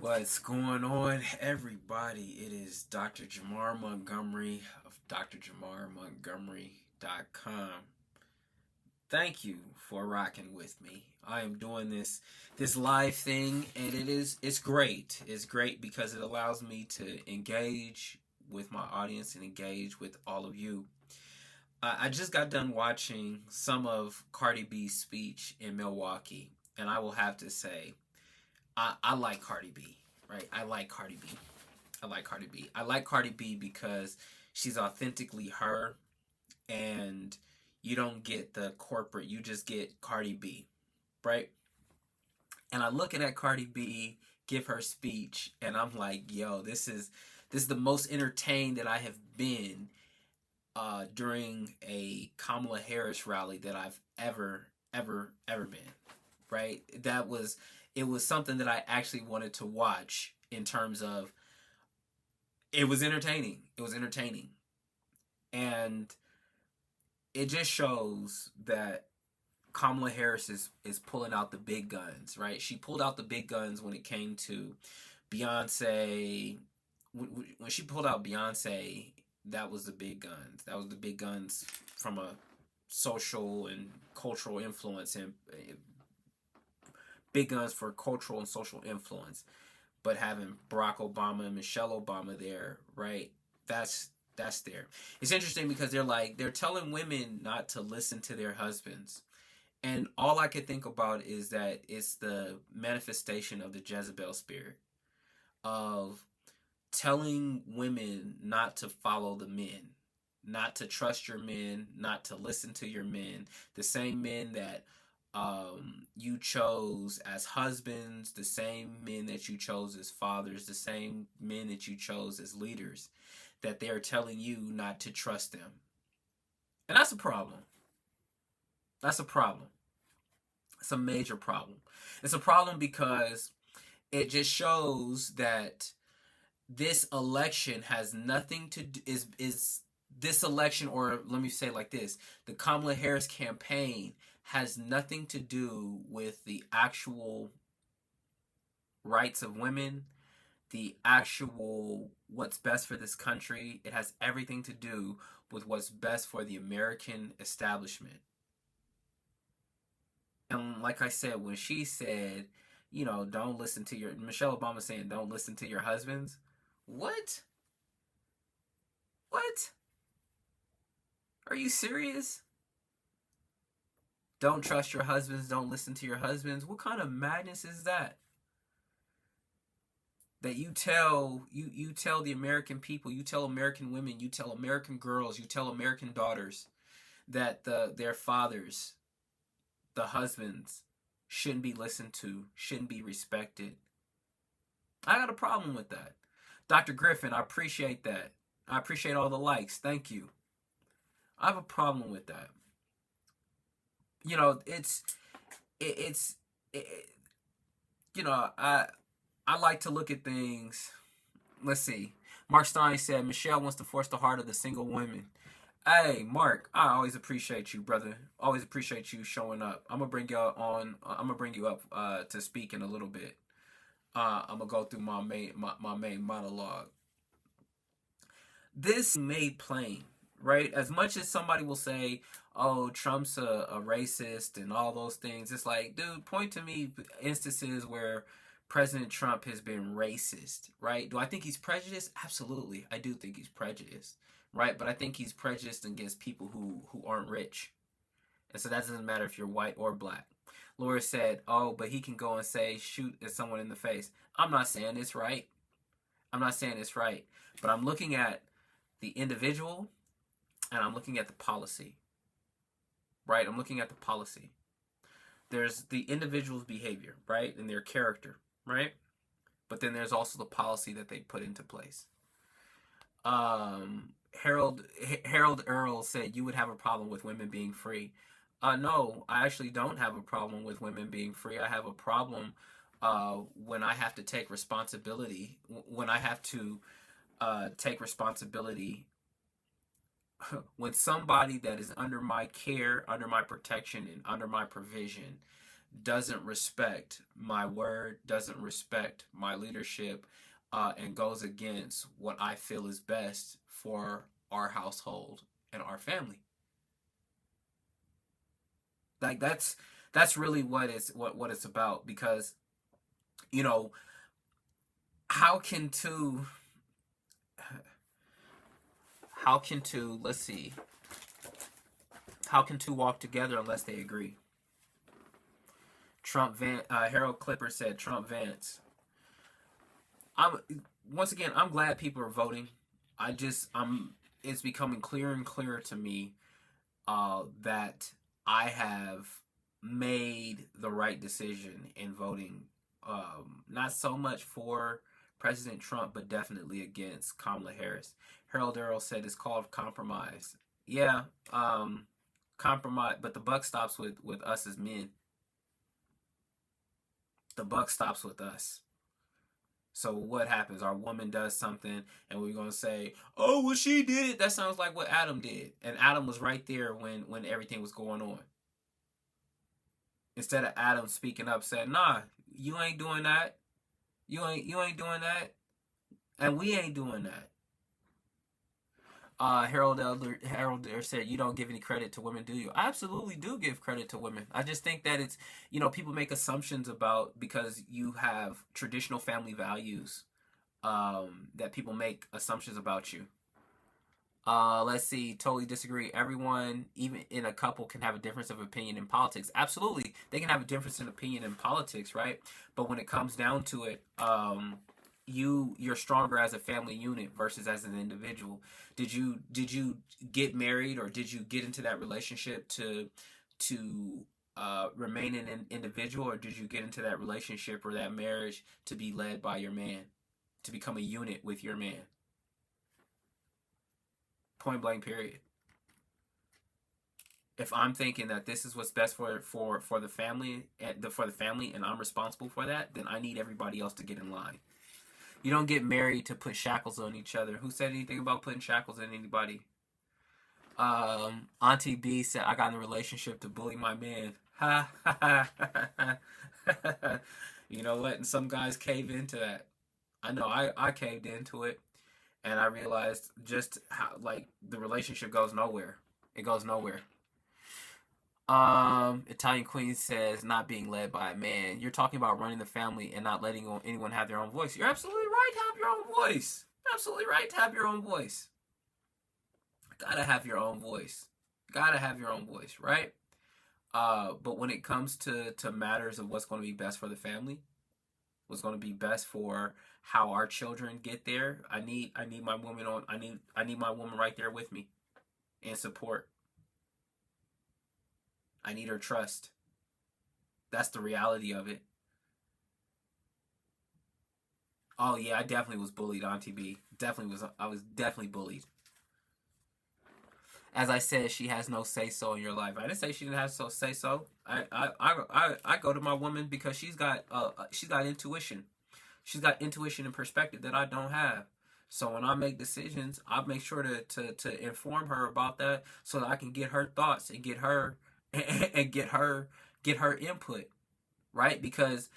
What's going on, everybody? It is Dr. Jamar Montgomery of drjamarmontgomery.com. Thank you for rocking with me. I am doing this live thing, and it's great. It's great because it allows me to engage with my audience and engage with all of you. I just got done watching some of Cardi B's speech in Milwaukee, and I will have to say I like Cardi B, right? I like Cardi B. I like Cardi B. I like Cardi B because she's authentically her, and you don't get the corporate. You just get Cardi B, right? And I looking at Cardi B give her speech, and I'm like, yo, this is the most entertained that I have been during a Kamala Harris rally that I've ever been. Right? It was something that I actually wanted to watch in terms of it was entertaining. It was entertaining. And it just shows that Kamala Harris is pulling out the big guns, right? She pulled out the big guns when it came to Beyonce. When she pulled out Beyonce, that was the big guns. That was the big guns from a social and cultural influence and big guns for cultural and social influence. But having Barack Obama and Michelle Obama there, right? That's there. It's interesting because they're telling women not to listen to their husbands. And all I could think about is that it's the manifestation of the Jezebel spirit of telling women not to follow the men, not to trust your men, not to listen to your men, the same men that you chose as husbands, the same men that you chose as fathers, the same men that you chose as leaders, that they are telling you not to trust them. And that's a problem. That's a problem. It's a major problem. It's a problem because it just shows that this election has nothing to do is this election, or let me say it like this, the Kamala Harris campaign has nothing to do with the actual rights of women, the actual what's best for this country. It has everything to do with what's best for the American establishment. And like I said, when she said, don't listen to your Michelle Obama saying, don't listen to your husbands. What? What? Are you serious? Don't trust your husbands, don't listen to your husbands. What kind of madness is that? That you tell the American people, you tell American women, you tell American girls, you tell American daughters that their fathers, the husbands, shouldn't be listened to, shouldn't be respected. I got a problem with that. Dr. Griffin, I appreciate that. I appreciate all the likes. Thank you. I have a problem with that. You know, it's it, you know, I like to look at things. Let's see. Mark Stein said Michelle wants to force the heart of the single women. Hey, Mark, I always appreciate you, brother. Always appreciate you showing up. I'm gonna bring you on. I'm gonna bring you up to speak in a little bit. I'm gonna go through my main monologue. This made plain, right? As much as somebody will say, "Oh, Trump's a racist" and all those things, it's like, dude, point to me instances where President Trump has been racist, right? Do I think he's prejudiced? Absolutely, I do think he's prejudiced, right? But I think he's prejudiced against people who aren't rich, and so that doesn't matter if you're white or black. Laura said, "Oh, but he can go and say shoot at someone in the face." I'm not saying it's right. I'm not saying it's right, but I'm looking at the individual and I'm looking at the policy, right? I'm looking at the policy. There's the individual's behavior, right? And their character, right? But then there's also the policy that they put into place. Harold Harold Earl said you would have a problem with women being free. No, I actually don't have a problem with women being free. I have a problem when I have to take responsibility, when I have to take responsibility, when somebody that is under my care, under my protection, and under my provision doesn't respect my word, doesn't respect my leadership, and goes against what I feel is best for our household and our family. Like that's really what it's about, because you know how can two how can two let's see how can two walk together unless they agree? Harold Clipper said Trump Vance. I'm Once again, I'm glad people are voting. I'm it's becoming clearer and clearer to me that I have made the right decision in voting, not so much for President Trump, but definitely against Kamala Harris. Harold Earl said it's called compromise. Yeah, compromise, but the buck stops with us as men. The buck stops with us. So what happens? Our woman does something, and we're gonna say, "Oh, well, she did it." That sounds like what Adam did, and Adam was right there when everything was going on. Instead of Adam speaking up, saying, "Nah, you ain't doing that. You ain't doing that, and we ain't doing that." Harold Elder said, "You don't give any credit to women, do you?" I absolutely do give credit to women. I just think that it's, people make assumptions about, because you have traditional family values, that people make assumptions about you. Let's see. Totally disagree. Everyone, even in a couple, can have a difference of opinion in politics. Absolutely, they can have a difference in opinion in politics, right? But when it comes down to it, you're stronger as a family unit versus as an individual. Did you get married, or did you get into that relationship to remain an individual, or did you get into that relationship or that marriage to be led by your man, to become a unit with your man? Point blank, period. If I'm thinking that this is what's best for the family, and I'm responsible for that, then I need everybody else to get in line. You don't get married to put shackles on each other. Who said anything about putting shackles on anybody? Auntie B said, "I got in a relationship to bully my man." Ha ha ha. Letting some guys cave into that. I know I caved into it, and I realized just how, like, the relationship goes nowhere. It goes nowhere. Italian Queen says, "Not being led by a man." You're talking about running the family and not letting anyone have their own voice. You're absolutely right to have your own voice. Absolutely right to have your own voice. Gotta have your own voice. Gotta have your own voice, right? But when it comes to matters of what's going to be best for the family, what's going to be best for how our children get there, I need my woman I need my woman right there with me in support. I need her trust. That's the reality of it. Oh yeah, I definitely was bullied, Auntie B. I was definitely bullied. As I said, she has no say so in your life. I didn't say she didn't have so say so. I go to my woman because she's got intuition. She's got intuition and perspective that I don't have. So when I make decisions, I make sure to inform her about that, so that I can get her thoughts and get her and get her input, right? Because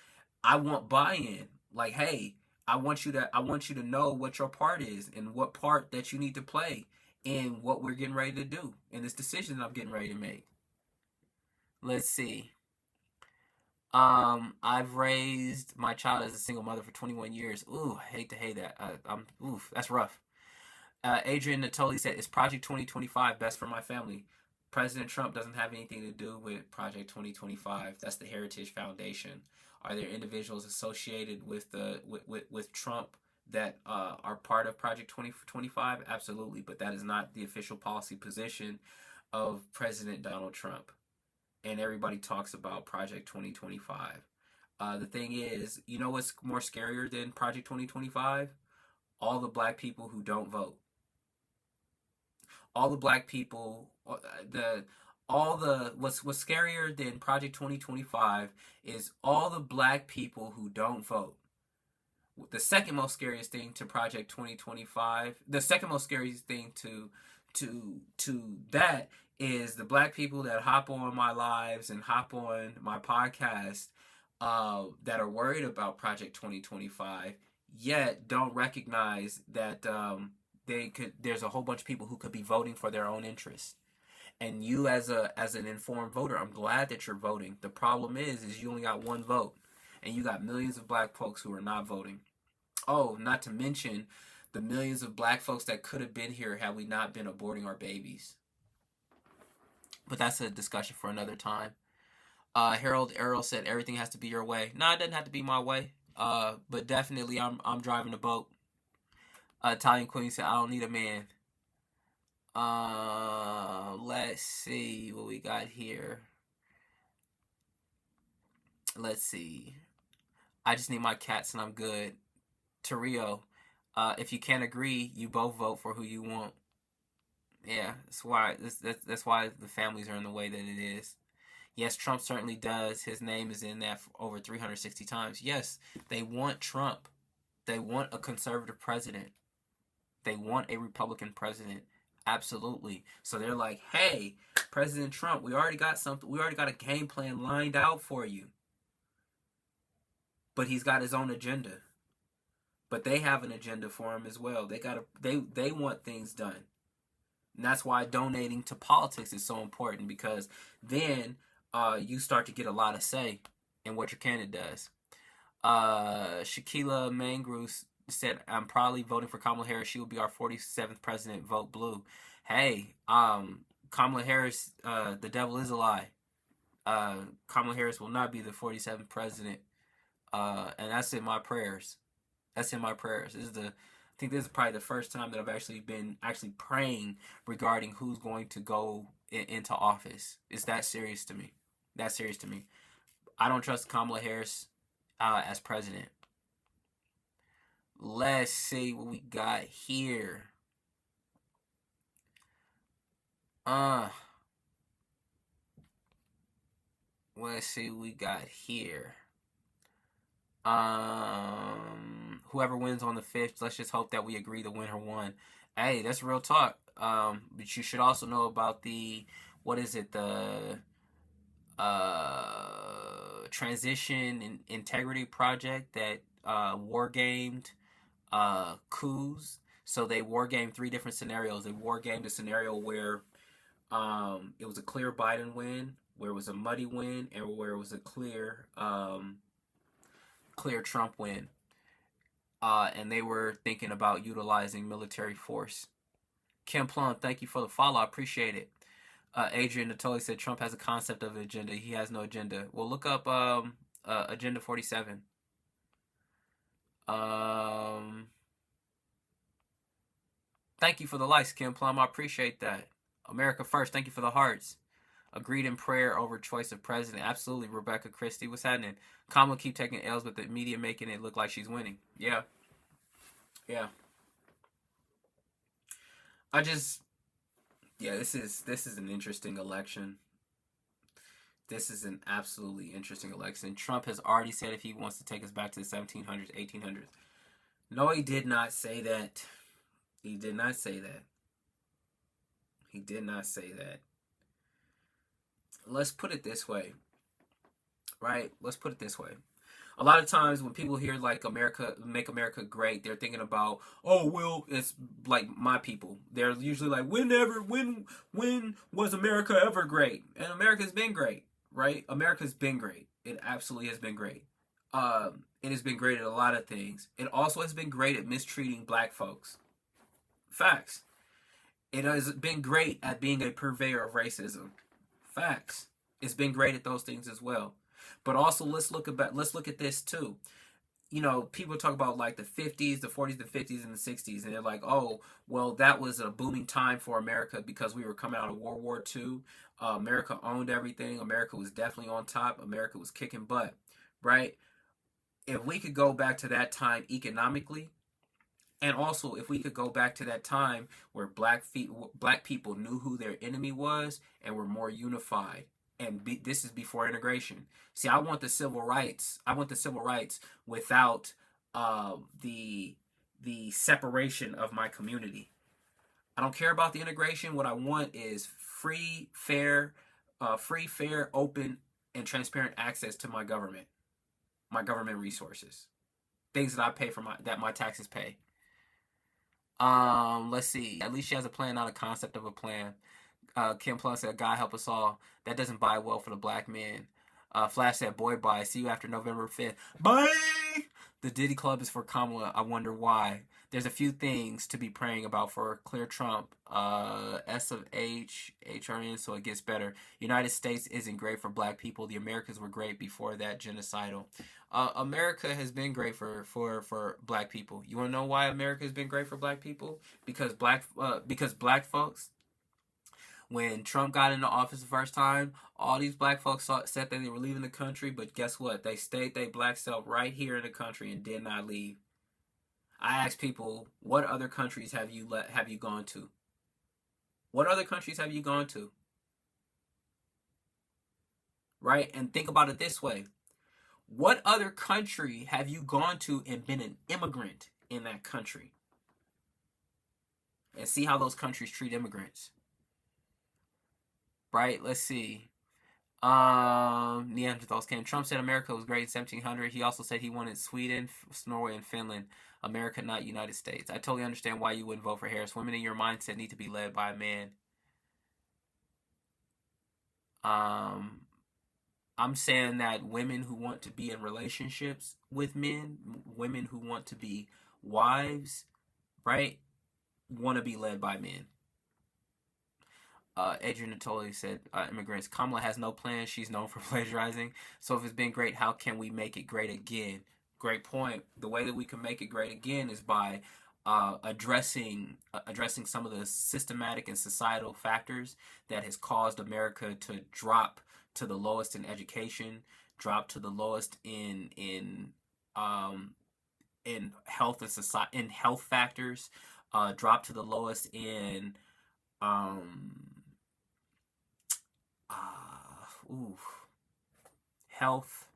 I want buy-in. Like, hey, I want you to know what your part is, and what part that you need to play in what we're getting ready to do, in this decision that I'm getting ready to make. Let's see. I've raised my child as a single mother for 21 years. Ooh, I hate to hate that. That's rough. Adrian Natoli said, "Is Project 2025 best for my family?" President Trump doesn't have anything to do with Project 2025. That's the Heritage Foundation. Are there individuals associated with Trump that are part of Project 2025? Absolutely, but that is not the official policy position of President Donald Trump. And everybody talks about Project 2025. The thing is, you know what's more scarier than Project 2025? All the black people who don't vote. All the black people, what's scarier than Project 2025 is all the black people who don't vote. The second most scariest thing to Project 2025, the second most scariest thing to that is the black people that hop on my lives and hop on my podcast that are worried about Project 2025, yet don't recognize that there's a whole bunch of people who could be voting for their own interests. And you, as an informed voter, I'm glad that you're voting. The problem is you only got one vote, and you got millions of black folks who are not voting. Oh, not to mention the millions of black folks that could have been here had we not been aborting our babies. But that's a discussion for another time. Harold Errol said everything has to be your way. No, it doesn't have to be my way. But definitely I'm driving the boat. Italian Queen said I don't need a man. Let's see what we got here. Let's see. I just need my cats and I'm good. Torrio, if you can't agree, you both vote for who you want. Yeah, that's why the families are in the way that it is. Yes, Trump certainly does. His name is in that over 360 times. Yes, they want Trump. They want a conservative president. They want a Republican president. Absolutely. So they're like, hey, President Trump, we already got something. We already got a game plan lined out for you. But he's got his own agenda. But they have an agenda for him as well. They want things done. And that's why donating to politics is so important, because then you start to get a lot of say in what your candidate does. Shaquila Mangrus said, I'm probably voting for Kamala Harris. She will be our 47th president. Vote blue. Hey, Kamala Harris, the devil is a lie. Kamala Harris will not be the 47th president. And that's in my prayers. That's in my prayers. I think this is probably the first time that I've actually been praying regarding who's going to go into office. It's that serious to me. That serious to me. I don't trust Kamala Harris as president. Let's see what we got here. Let's see what we got here. Whoever wins on the 5th, let's just hope that we agree the winner won. Hey, that's real talk. But you should also know about the transition and integrity project that wargamed coups. So they wargamed 3 different scenarios. They wargamed a scenario where it was a clear Biden win, where it was a muddy win, and where it was a clear Trump win. And they were thinking about utilizing military force. Kim Plum, thank you for the follow. I appreciate it. Adrian Natoli said Trump has a concept of an agenda. He has no agenda. Well, look up Agenda 47. Thank you for the likes, Kim Plum. I appreciate that. America First, thank you for the hearts. Agreed in prayer over choice of president. Absolutely, Rebecca Christie. What's happening? Kamala keep taking L's, but the media making it look like she's winning. Yeah. This is an interesting election. This is an absolutely interesting election. Trump has already said if he wants to take us back to the 1700s, 1800s. No, he did not say that. He did not say that. He did not say that. Let's put it this way, right? Let's put it this way. A lot of times when people hear like America, make America great, they're thinking about, oh, well, it's like my people. They're usually like, when was America ever great? And America's been great, right? America's been great. It absolutely has been great. It has been great at a lot of things. It also has been great at mistreating black folks. Facts. It has been great at being a purveyor of racism. Facts. It's been great at those things as well. But also let's look at this too. You know, people talk about like the 50s, the 40s, the 50s, and the 60s, and they're like, oh, well, that was a booming time for America because we were coming out of World War II. America owned everything. America was definitely on top. America was kicking butt, right? If we could go back to that time economically, and also if we could go back to that time where black people knew who their enemy was and were more unified. And this is before integration. See, I want the civil rights. I want the civil rights without the separation of my community. I don't care about the integration. What I want is free, fair, open, and transparent access to my government resources, things that I pay for that my taxes pay. Let's see. At least she has a plan, not a concept of a plan. Kim Plum said, "God help us all." That doesn't buy well for the black man. Flash said, "Boy, bye. See you after November 5th. Bye." The Diddy Club is for Kamala. I wonder why. There's a few things to be praying about for clear Trump. S of H, HRN, so it gets better. United States isn't great for black people. The Americans were great before that, genocidal. America has been great for black people. You want to know why America has been great for black people? Because black folks, when Trump got into office the first time, all these black folks said that they were leaving the country, but guess what? They stayed their black self right here in the country and did not leave. I asked people, what other countries have you gone to? What other countries have you gone to? Right? And think about it this way. What other country have you gone to and been an immigrant in that country? And see how those countries treat immigrants. Right? Let's see. Neanderthals came. Trump said America was great in 1700. He also said he wanted Sweden, Norway, and Finland. America, not United States. I totally understand why you wouldn't vote for Harris. Women in your mindset need to be led by a man. I'm saying that women who want to be in relationships with men, women who want to be wives, right, want to be led by men. Adrian Natoli said, immigrants. Kamala has no plan. She's known for plagiarizing. So if it's been great, how can we make it great again? Great point. The way that we can make it great again is by addressing some of the systematic and societal factors that has caused America to drop to the lowest in education, drop to the lowest in health and society, in health factors, drop to the lowest in health,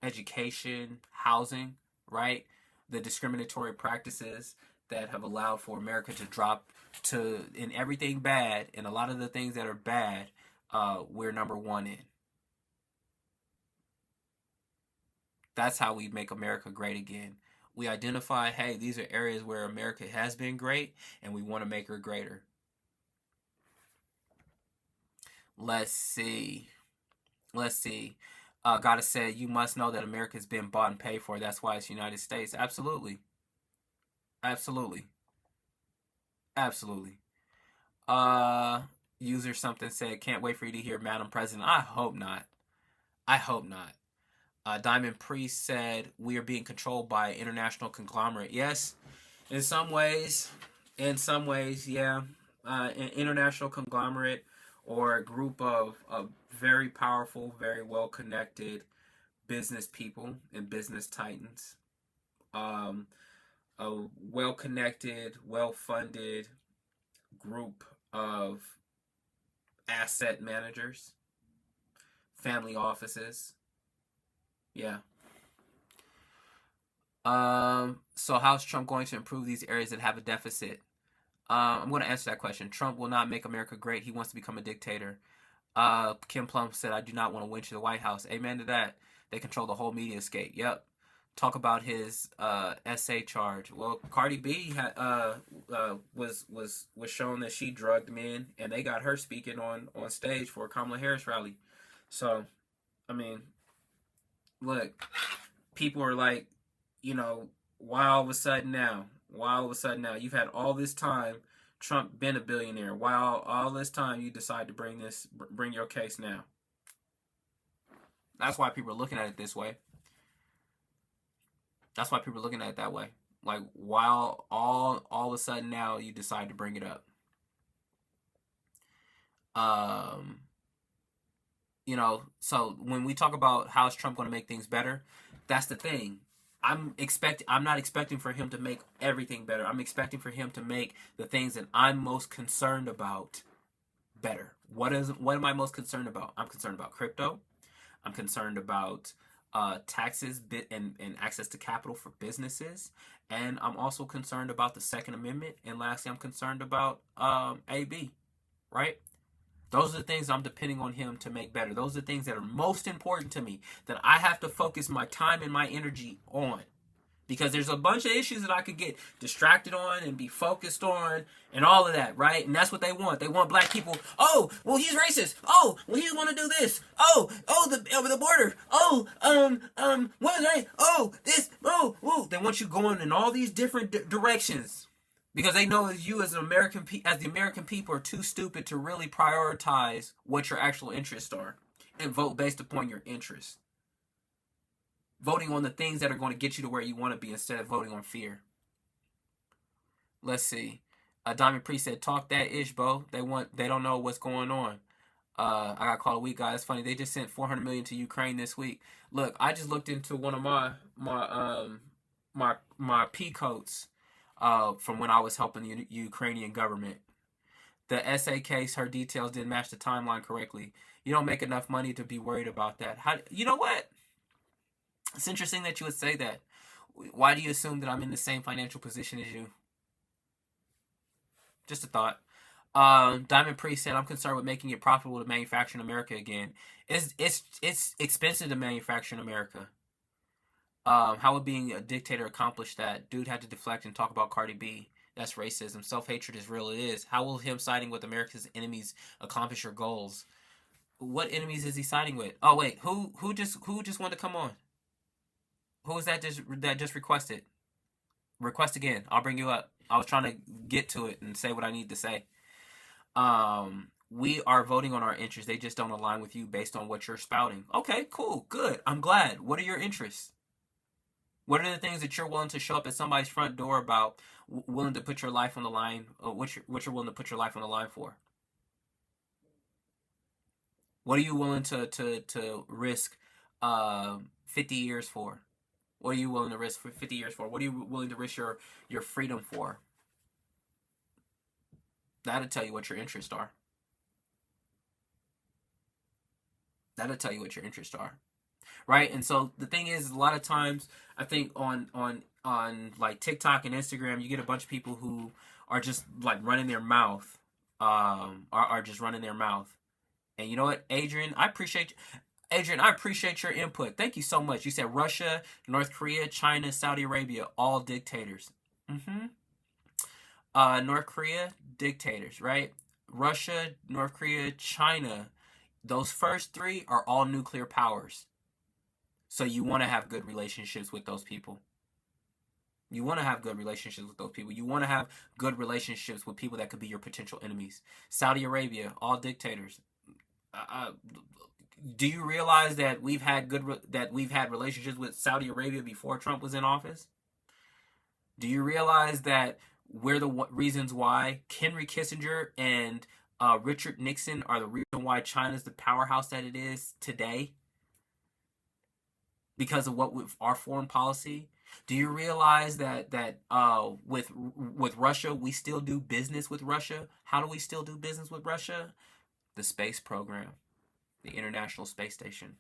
education, housing, right? The discriminatory practices that have allowed for America to drop to, in everything bad, and a lot of the things that are bad, we're number one in. That's how we make America great again. We identify, hey, these are areas where America has been great, and we want to make her greater. Let's see. Gotta say, you must know that America's been bought and paid for. That's why it's United States. Absolutely. User something said, can't wait for you to hear Madam President. I hope not. Diamond Priest said, we are being controlled by an international conglomerate. Yes, in some ways, yeah. An international conglomerate, or a group of very powerful, very well-connected business people and business titans. A well-connected, well-funded group of asset managers, family offices. Yeah. So how's Trump going to improve these areas that have a deficit? I'm going to answer that question. Trump will not make America great. He wants to become a dictator. Kim Plum said, I do not want to win to the White House. Amen to that. They control the whole media scape. Yep. Talk about his essay charge. Well, Cardi B was shown that she drugged men, and they got her speaking on stage for a Kamala Harris rally. So, I mean, look, people are like, why all of a sudden now? You've had all this time, Trump been a billionaire. Why all this time you decide to bring your case now? That's why people are looking at it this way. That's why people are looking at it that way. Like, while all of a sudden now you decide to bring it up. So when we talk about how is Trump going to make things better, that's the thing. I'm not expecting for him to make everything better. I'm expecting for him to make the things that I'm most concerned about better. What am I most concerned about? I'm concerned about crypto. I'm concerned about taxes and access to capital for businesses. And I'm also concerned about the Second Amendment. And lastly, I'm concerned about AB, right? Those are the things I'm depending on him to make better. Those are the things that are most important to me, that I have to focus my time and my energy on. Because there's a bunch of issues that I could get distracted on and be focused on and all of that, right? And that's what they want. They want black people. Oh, well, he's racist. Oh, well, he's want to do this. The border. What is that? Oh, this. Oh. They want you going in all these different directions because they know you as the American people are too stupid to really prioritize what your actual interests are and vote based upon your interests. Voting on the things that are going to get you to where you want to be instead of voting on fear. Let's see. Diamond Priest said, "Talk that ish, bro. They don't know what's going on." I got called a weak guy. It's funny. They just sent $400 million to Ukraine this week. Look, I just looked into one of my P codes from when I was helping the Ukrainian government. The SA case, her details didn't match the timeline correctly. You don't make enough money to be worried about that. You know what? It's interesting that you would say that. Why do you assume that I'm in the same financial position as you? Just a thought. Diamond Priest said, "I'm concerned with making it profitable to manufacture in America again. It's expensive to manufacture in America. How would being a dictator accomplish that? Dude had to deflect and talk about Cardi B. That's racism. Self-hatred is real. It is. How will him siding with America's enemies accomplish your goals? What enemies is he siding with? Oh wait, who just wanted to come on? Who was that just requested? Request again. I'll bring you up. I was trying to get to it and say what I need to say. We are voting on our interests. They just don't align with you based on what you're spouting. Okay, cool, good. I'm glad. What are your interests? What are the things that you're willing to show up at somebody's front door about, willing to put your life on the line, what you're willing to put your life on the line for? What are you willing to risk 50 years for? What are you willing to risk for 50 years for? What are you willing to risk your freedom for? That'll tell you what your interests are. That'll tell you what your interests are. Right? And so the thing is, a lot of times, I think on like TikTok and Instagram, you get a bunch of people who are just like running their mouth, are just running their mouth. And you know what, Adrian, I appreciate your input. Thank you so much. You said Russia, North Korea, China, Saudi Arabia, all dictators. North Korea, dictators, right? Russia, North Korea, China, those first three are all nuclear powers. So you want to have good relationships with those people. You want to have good relationships with those people. You want to have good relationships with people that could be your potential enemies. Saudi Arabia, all dictators. Do you realize that we've had relationships with Saudi Arabia before Trump was in office? Do you realize that we're the reasons why Henry Kissinger and Richard Nixon are the reason why China's the powerhouse that it is today? Because of what with our foreign policy? Do you realize that with Russia, we still do business with Russia? How do we still do business with Russia? The space program, the International Space Station.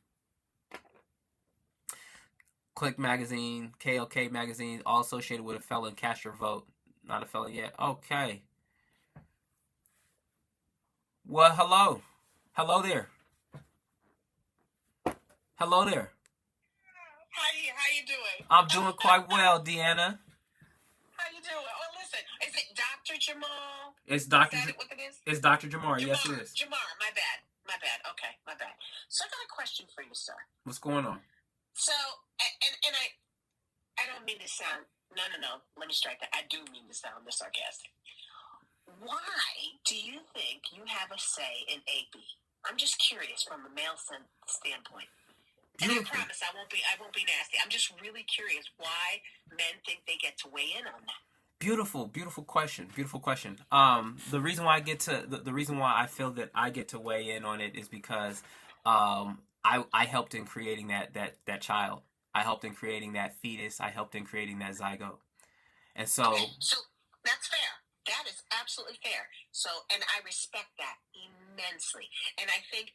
Click Magazine, KLK Magazine, all associated with a felon. Cast your vote. Not a felon yet. Okay. Well, hello. Hello there. Hello there. How you doing? I'm doing quite well, Deanna. How you doing? Oh, listen, is it Dr. Jamal? It's Dr. Is that what it is? It's Dr. Jamar. Yes, it is. Jamar, my bad. Okay, my bad. So I got a question for you, sir. What's going on? So, and I don't mean to sound, no. Let me strike that. I do mean to sound sarcastic. Why do you think you have a say in AB? I'm just curious from a male standpoint. And I promise I won't be nasty. I'm just really curious why men think they get to weigh in on that. Beautiful question. The reason why the reason why I feel that I get to weigh in on it is because I helped in creating that child. I helped in creating that fetus. I helped in creating that zygote. And so that's fair. That is absolutely fair. So, and I respect that immensely. And I think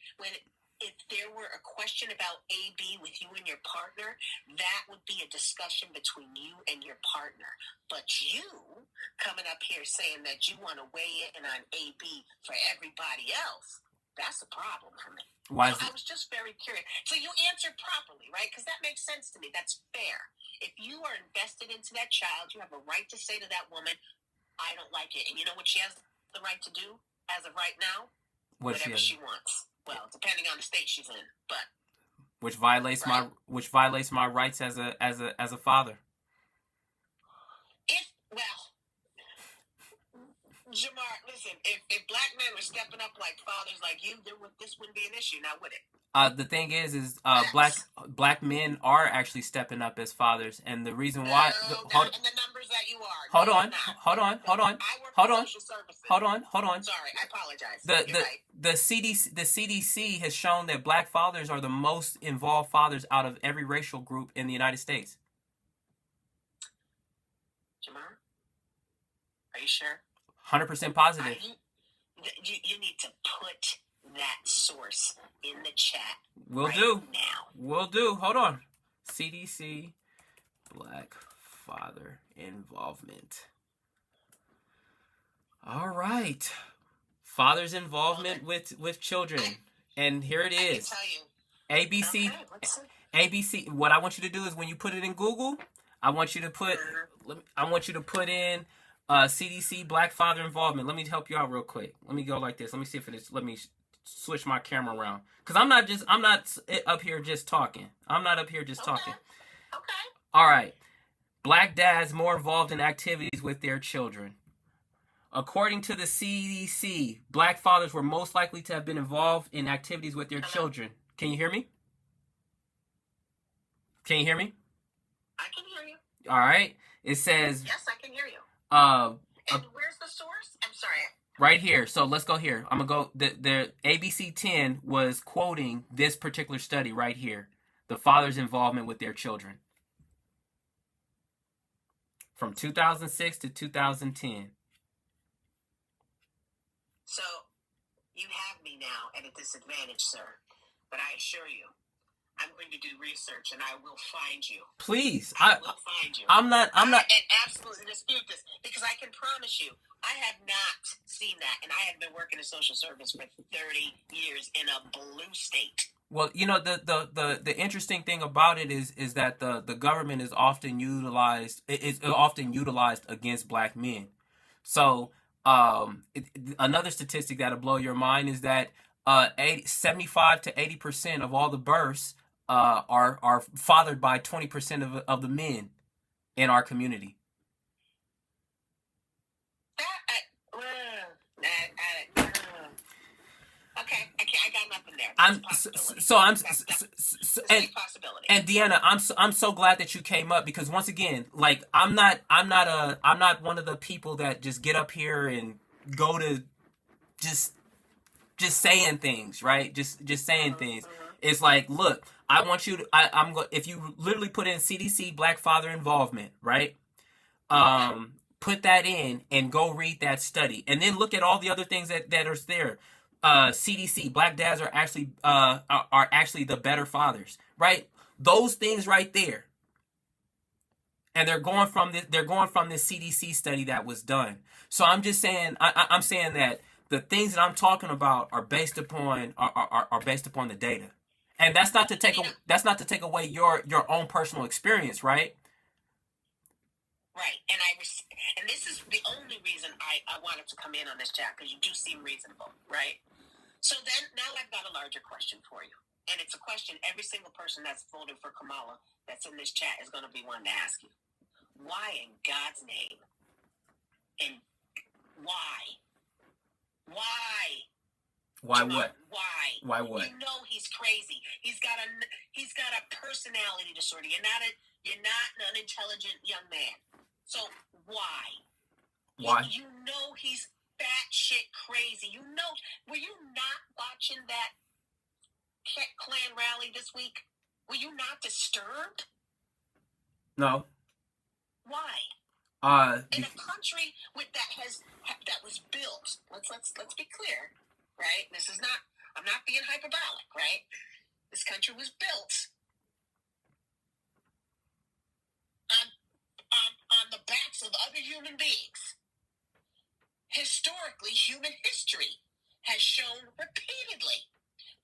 if there were a question about AB with you and your partner, that would be a discussion between you and your partner. But you coming up here saying that you want to weigh in on AB for everybody else, That's a problem for me. Why So is I was just very curious. So you answered properly, right? Because that makes sense to me. That's fair. If you are invested into that child, you have a right to say to that woman, I don't like it. And you know what she has the right to do as of right now? Whatever she wants. Well, depending on the state she's in. But which violates my rights as a father. Jamar, listen, if black men were stepping up like fathers like you, this wouldn't be an issue, now would it? The thing is black men are actually stepping up as fathers, and the reason why. And the numbers that you are. Hold on. I work for social services. Hold on. Sorry, I apologize. The CDC has shown that black fathers are the most involved fathers out of every racial group in the United States. Jamar, are you sure? 100% positive. You need to put that source in the chat. Will do. Hold on. CDC, black father involvement. All right. Father's involvement with children. And here it is. I can tell you. ABC. What I want you to do is when you put it in Google, I want you to put in CDC Black Father Involvement. Let me help you out real quick. Let me go like this. Let me see if it is. Let me switch my camera around. Because I'm not up here just talking. Okay. All right. Black dads more involved in activities with their children. According to the CDC, black fathers were most likely to have been involved in activities with their children. Can you hear me? I can hear you. All right. It says... Yes, I can hear you. And where's the source? I'm sorry. Right here. So let's go here. I'm going to go... The ABC 10 was quoting this particular study right here. The father's involvement with their children. From 2006 to 2010. So, you have me now at a disadvantage, sir. But I assure you, I'm going to do research and I will find you. Please. I will find you. I'm not. And absolutely dispute this because I can promise you, I have not seen that. And I have been working in social service for 30 years in a blue state. Well, you know, the interesting thing about it is that the government is often utilized. It's often utilized against black men. So another statistic that'll blow your mind is that 75 to 80% of all the births are fathered by 20% of the men in our community. Okay, I got nothing there. And Deanna, I'm so glad that you came up because once again, like I'm not one of the people that just get up here and go to just saying things, right? Just saying things. It's like, look, I want you to if you literally put in CDC Black Father Involvement, right? Put that in and go read that study, and then look at all the other things that are there. CDC Black dads are actually the better fathers, right? Those things right there, and they're going from this CDC study that was done. So I'm just saying, I'm saying that the things that I'm talking about are based upon the data, and that's not to take away your own personal experience, right? Right, and this is the only reason I wanted to come in on this chat because you do seem reasonable, right? So then now I've got a larger question for you, and it's a question every single person that's voted for Kamala that's in this chat is going to be one to ask you: why in God's name? And why? Why what? Why? Why what? You know he's crazy. He's got a personality disorder. You're not an unintelligent young man. So why? Why? You know he's batshit crazy. You know, were you not watching that Klan rally this week? Were you not disturbed? No. Why? In a country that was built. Let's be clear, right? I'm not being hyperbolic, right? This country was built on the backs of other human beings. Historically, human history has shown repeatedly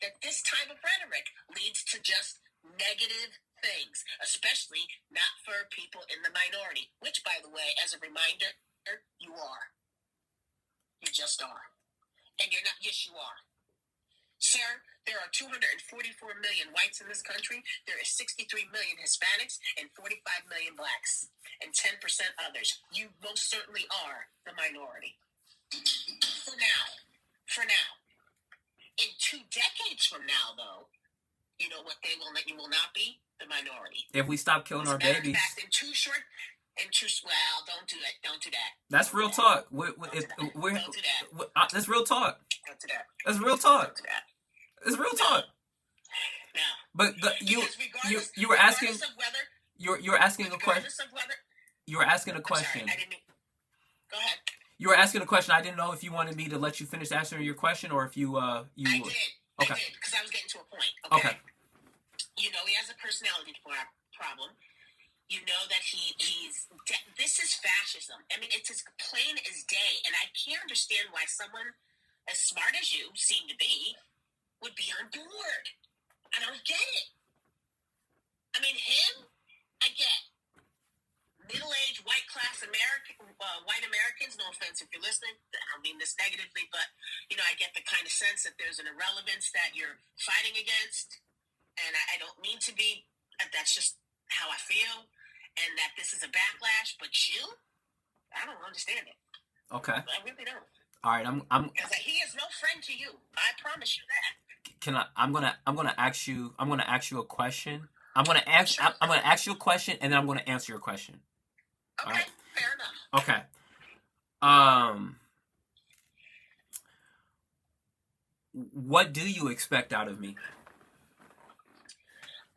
that this type of rhetoric leads to just negative things, especially not for people in the minority, which, by the way, as a reminder, you are. You just are. And you're not, yes, you are. Sir, there are 244 million whites in this country. There is 63 million Hispanics and 45 million blacks and 10% others. You most certainly are the minority. For now. In 2 decades from now, though, you know what you will not be? The minority. If we stop killing our babies. In fact, well, don't do that. Don't do that. That's real talk. Don't do that. That's real talk. Don't do that. That's real talk. Don't do that. It's real talk. No. But you were asking. You were asking a question. You were asking a question. Sorry, I didn't mean. Go ahead. You were asking a question. I didn't know if you wanted me to let you finish answering your question or if you I did. Okay. I did because I was getting to a point. Okay. You know he has a personality problem. You know that this is fascism. I mean, it's as plain as day, and I can't understand why someone as smart as you seem to be would be on board. I don't get it. I mean, him, I get. Middle-aged, white-class white Americans, no offense if you're listening, I don't mean this negatively, but, you know, I get the kind of sense that there's an irrelevance that you're fighting against, and I don't mean to be, that's just how I feel, and that this is a backlash, but you, I don't understand it. Okay. I really don't. All right, I'm because he is no friend to you. I promise you that. I'm gonna ask you a question. I'm gonna ask you a question, and then I'm gonna answer your question. Okay, right. Fair enough. Okay. What do you expect out of me?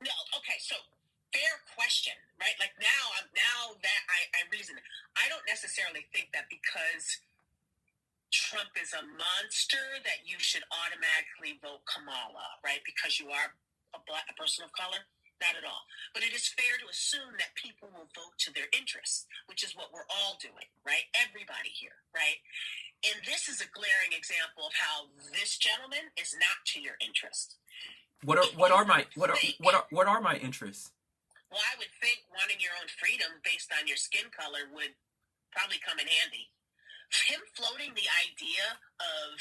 No. Okay. So, fair question, right? Like now that I reason, I don't necessarily think that because Trump is a monster that you should automatically vote Kamala, right? Because you are a person of color. Not at all. But it is fair to assume that people will vote to their interests, which is what we're all doing, right? Everybody here, right? And this is a glaring example of how this gentleman is not to your interest. What are my interests? Well, I would think wanting your own freedom based on your skin color would probably come in handy. Him floating the idea of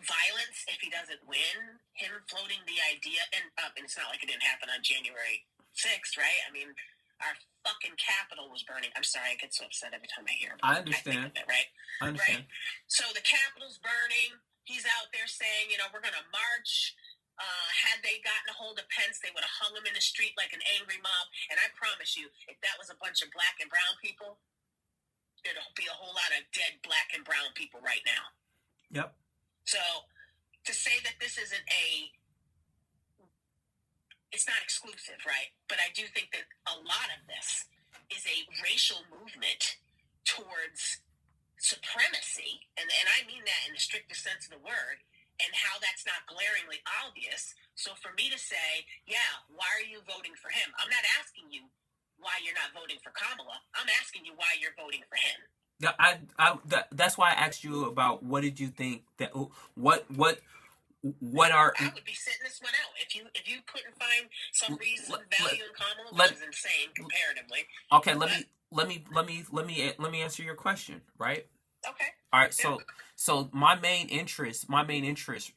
violence if he doesn't win, him floating the idea, and it's not like it didn't happen on January 6th, right? I mean, our fucking Capitol was burning. I'm sorry, I get so upset every time I hear about I understand. it, right? I understand. Right? So the Capitol's burning. He's out there saying, you know, we're going to march. Had they gotten a hold of Pence, they would have hung him in the street like an angry mob. And I promise you, if that was a bunch of black and brown people, there'd be a whole lot of dead black and brown people right now. Yep. So to say that this isn't it's not exclusive, right? But I do think that a lot of this is a racial movement towards supremacy. And I mean that in the strictest sense of the word, and how that's not glaringly obvious. So for me to say, yeah, why are you voting for him? I'm not asking you why you're not voting for Kamala. I'm asking you why you're voting for him. Yeah, that's why I asked you about what did you think that what are I would be sitting this one out if you couldn't find some reason value in Kamala, which is insane comparatively. Okay, let me answer your question, right? Okay. All right, so my main interest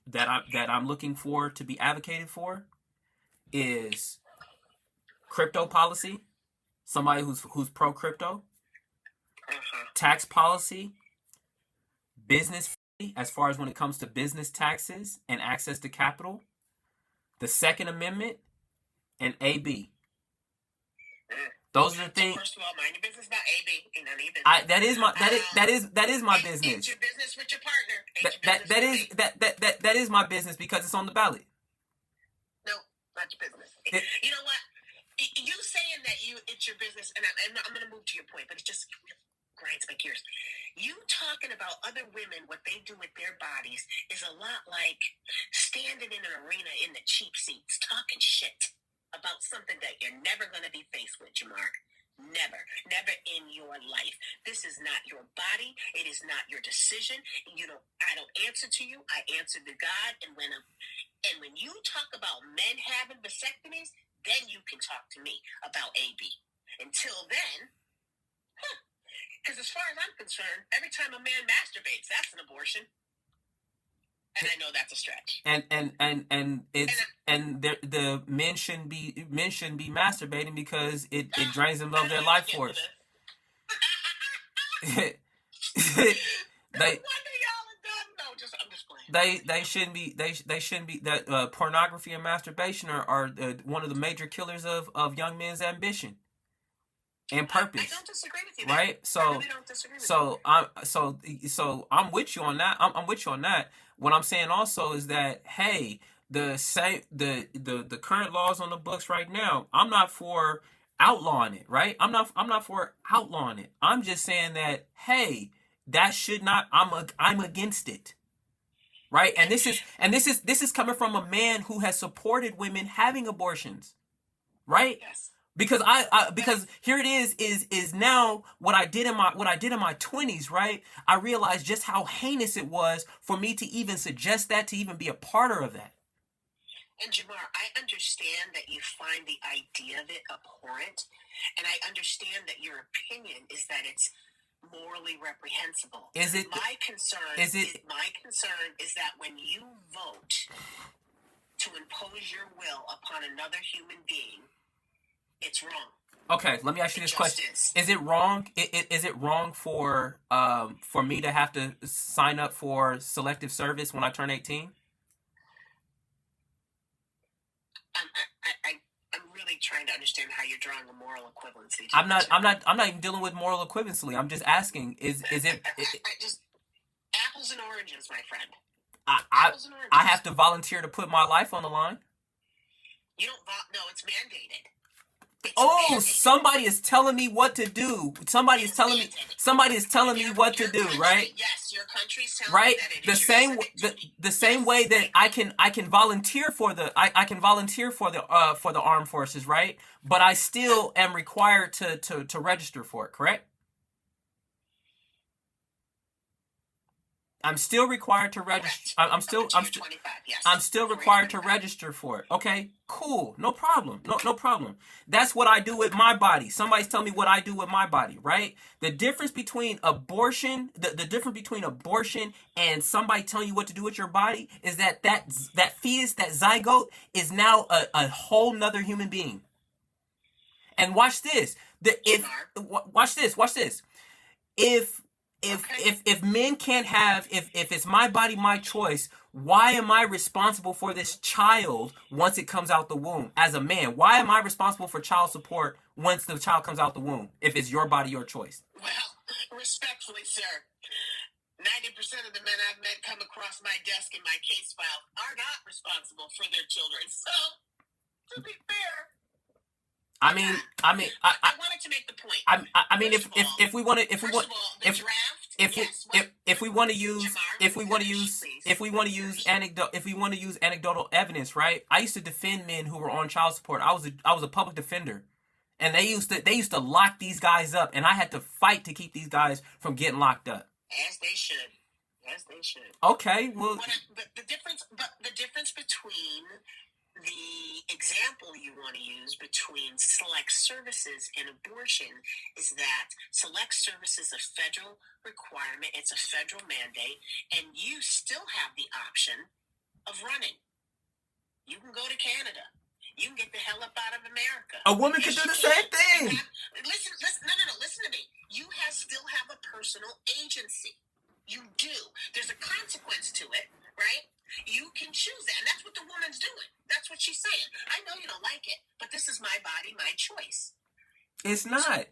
that I'm looking for to be advocated for is crypto policy, somebody who's pro crypto. Tax policy, business as far as when it comes to business taxes and access to capital, the Second Amendment, and AB. Those are the things. First of all, mind your business about AB. Ain't none of your business. That is my business. It's your business with your partner. That is my business because it's on the ballot. No, not your business. You know what? You saying that it's your business, and I'm going to move to your point, but it just grinds my gears. You talking about other women, what they do with their bodies, is a lot like standing in an arena in the cheap seats, talking shit about something that you're never going to be faced with, Jamar. Never. Never in your life. This is not your body. It is not your decision. I don't answer to you. I answer to God. And when you talk about men having vasectomies, then you can talk to me about AB. Until then, because as far as I'm concerned, every time a man masturbates, that's an abortion. And I know that's a stretch. The men shouldn't be masturbating because it drains them of their life force. They shouldn't be that pornography and masturbation are one of the major killers of young men's ambition and purpose. I don't disagree with you, right? So I really don't disagree with you. So I'm with you on that. I'm with you on that. What I'm saying also is that, hey, the current laws on the books right now, I'm not for outlawing it, right? I'm not for outlawing it. I'm just saying that, hey, that should not. I'm against it, right? And this is coming from a man who has supported women having abortions, right? Yes. Because because here it is now what I did in my 20s, right? I realized just how heinous it was for me to even suggest that, to even be a part of that. And Jamar, I understand that you find the idea of it abhorrent, and I understand that your opinion is that it's morally reprehensible. Is it? My concern is that when you vote to impose your will upon another human being, it's wrong. Okay, let me ask you this question: Is it wrong? Is it wrong for me to have to sign up for selective service when I turn 18? I'm really trying to understand how you're drawing a moral equivalency. I'm not even dealing with moral equivalency. I'm just asking: Is it? Just apples and oranges, my friend. I have to volunteer to put my life on the line. You don't. No, it's mandated. Somebody is telling me what to do. Somebody is telling me what to do, right? Yes, your country's telling right? me that it is the same way that I can volunteer for the armed forces, right? But I still am required to register for it, correct? I'm still required to register. I'm still required to register for it. Okay, cool, no problem, no problem. That's what I do with my body. Somebody's telling me what I do with my body, right? The difference between abortion, the difference between abortion and somebody telling you what to do with your body is that fetus, that zygote, is now a whole nother human being. And watch this. Watch this. If men can't have, if it's my body, my choice, why am I responsible for this child once it comes out the womb? As a man, why am I responsible for child support once the child comes out the womb? If it's your body, your choice. Well, respectfully, sir, 90% of the men I've met come across my desk in my case file are not responsible for their children. So, to be fair, I wanted to make the point. If we want to use anecdotal evidence, right? I used to defend men who were on child support. I was a public defender, and they used to lock these guys up, and I had to fight to keep these guys from getting locked up. As they should. Okay, well, the difference between the example you want to use between select services and abortion is that select services is a federal requirement, it's a federal mandate, and you still have the option of running. You can go to Canada. You can get the hell up out of America. A woman can do the same thing. Listen to me. You still have a personal agency. You do. There's a consequence to it, right? You can choose that, and that's what the woman's doing. That's what she's saying. I know you don't like it, but this is my body, my choice. It's not. So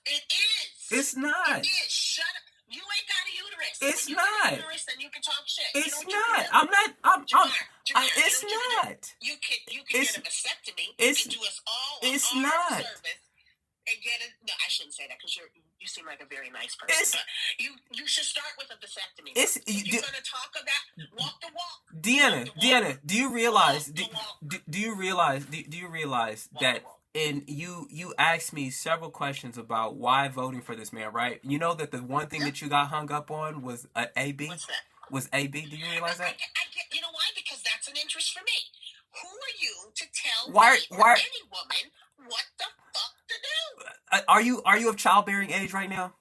it is. It's not. It is. Shut up. You ain't got a uterus. It's when you not. Got a uterus, then you can talk shit. It's not. I'm not. Jamar, it's not. You can get a vasectomy. You can do us all. It's all not. Service and get it. No, I shouldn't say that because you seem like a very nice person. But you should start with a vasectomy. You're gonna talk about walk the walk. Deanna, do you realize? Do you realize that and you asked me several questions about why voting for this man, right? You know that the one thing that you got hung up on was AB. What's that? Was AB? Do you realize that? I get, you know why? Because that's an interest for me. Who are you to tell me or Why any woman what the fuck to do? are you of childbearing age right now?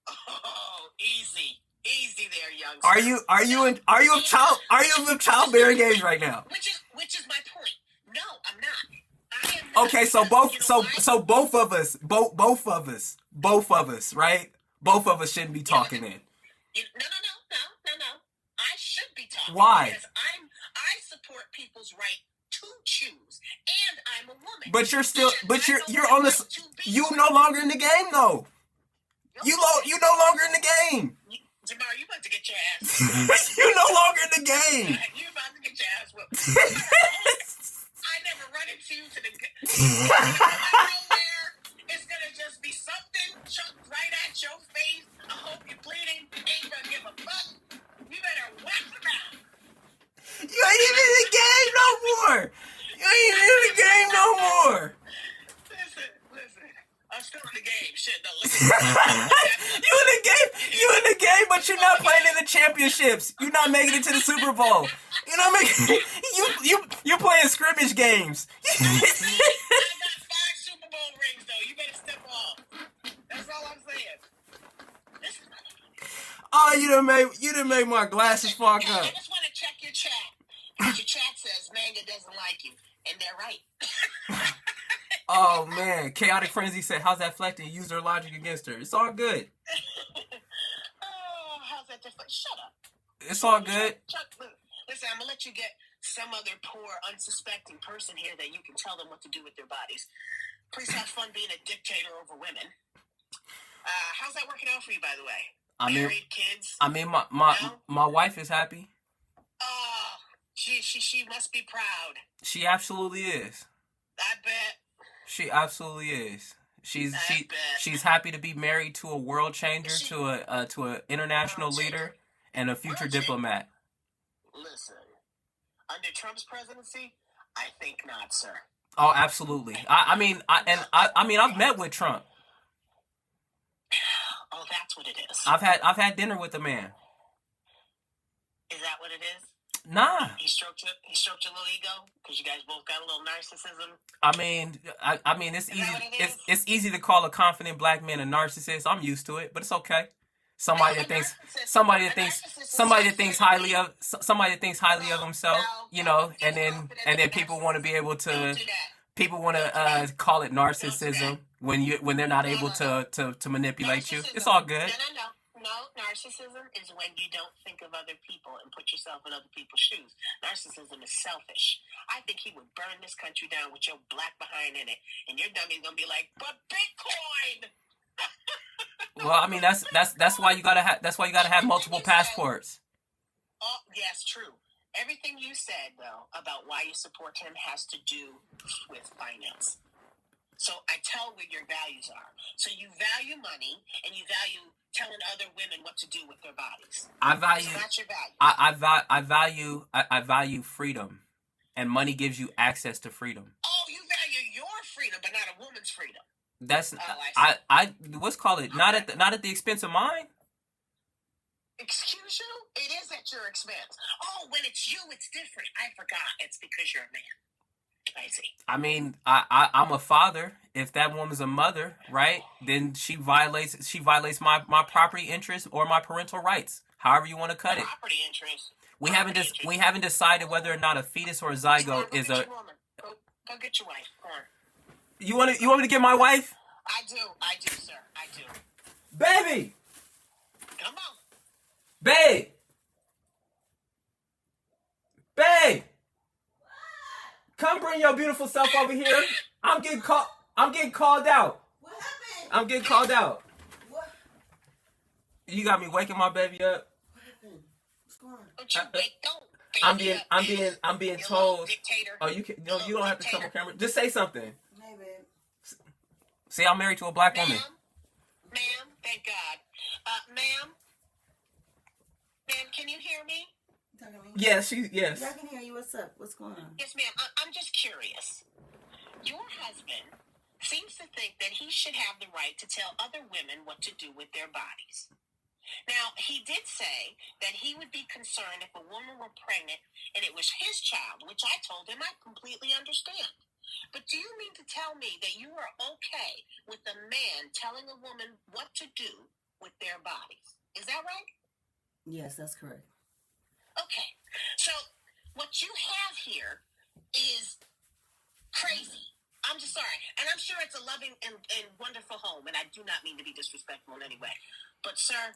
Oh, easy there, young. Are you of childbearing age right now? Which is my point. No, I'm not. I am not. Okay, so both You know why? so both of us, right? Both of us shouldn't be talking then. No. I should be talking. Why? Because I support people's right to choose, and I'm a woman. But you're still, And but I you're know you're what on it's the, like to be you one. no longer in the game though. You no longer in the game. Jamar, you about to get your ass. You no longer in the game. You about to get your ass whooped. I never run into you to the nowhere. It's gonna just be something chucked right at your face. I hope you're bleeding. Ain't gonna give a fuck. You better wax them out. You ain't even in the game no more. You ain't in the game no more. Listen. I'm still in the game. Shit, no, listen. You in the game, but you're not playing in the championships. You're not making it to the Super Bowl. You're not making you're playing scrimmage games. I got 5 Super Bowl rings though. You better step off. That's all I'm saying. Listen, Oh, you done made my glasses fog up. I just want to check your chat. Because your chat says Manga doesn't like you. And they're right. Oh man, Chaotic Frenzy said, "How's that flecting? Use their logic against her. It's all good. Oh, how's that different? Shut up. It's all good." Listen, I'm going to let you get some other poor, unsuspecting person here that you can tell them what to do with their bodies. Please have fun being a dictator over women. How's that working out for you, by the way? Married, kids? My wife is happy. Oh, she must be proud. She absolutely is. I bet. She absolutely is. She's happy to be married to a world changer, to a international leader, and a future diplomat. Listen, under Trump's presidency, I think not, sir. Oh, absolutely. I mean, I've met with Trump. Oh, that's what it is. I've had dinner with the man. Is that what it is? Nah. He stroked your little ego because you guys both got a little narcissism. I mean, it's easy. It's easy to call a confident black man a narcissist. I'm used to it, but it's okay. Somebody that thinks highly of himself, you know, and then people want to be able to. People want to call it narcissism when they're not able to manipulate you. It's all good. No, narcissism is when you don't think of other people and put yourself in other people's shoes. Narcissism is selfish. I think he would burn this country down with your black behind in it, and your dummy's gonna be like, "But Bitcoin." Well, I mean that's why you gotta have multiple passports. Oh, yes, true. Everything you said though about why you support him has to do with finance. So I tell where your values are. So you value money and you value telling other women what to do with their bodies. So that's your value. I value freedom, and money gives you access to freedom. Oh, you value your freedom, but not a woman's freedom. That's I what's called it? Not at the expense of mine. Excuse you? It is at your expense. Oh, when it's you, it's different. I forgot. It's because you're a man. I see. I mean, I'm a father. If that woman's a mother, right, then she violates my property interest or my parental rights. However you want to cut it. Property interest. We haven't decided whether or not a fetus or a zygote is a. Go get your wife. Come on. You want me to get my wife? I do, sir. I do. Baby. Come on. Babe. Come bring your beautiful self over here. I'm getting called out. What happened? I'm getting called out. What? You got me waking my baby up. What happened? What's going on? I'm being told. Dictator. Oh, you don't have to come on camera. Just say something. Hey, babe. See, I'm married to a black woman. Ma'am, thank God. Ma'am, can you hear me? You talking to me? Yes. Yeah, I can hear you. What's up? What's going on? Yes, ma'am. I'm just curious. Your husband seems to think that he should have the right to tell other women what to do with their bodies. Now, he did say that he would be concerned if a woman were pregnant and it was his child, which I told him I completely understand. But do you mean to tell me that you are okay with a man telling a woman what to do with their bodies? Is that right? Yes, that's correct. Okay. So what you have here is crazy. I'm just sorry. And I'm sure it's a loving and wonderful home, and I do not mean to be disrespectful in any way. But, sir,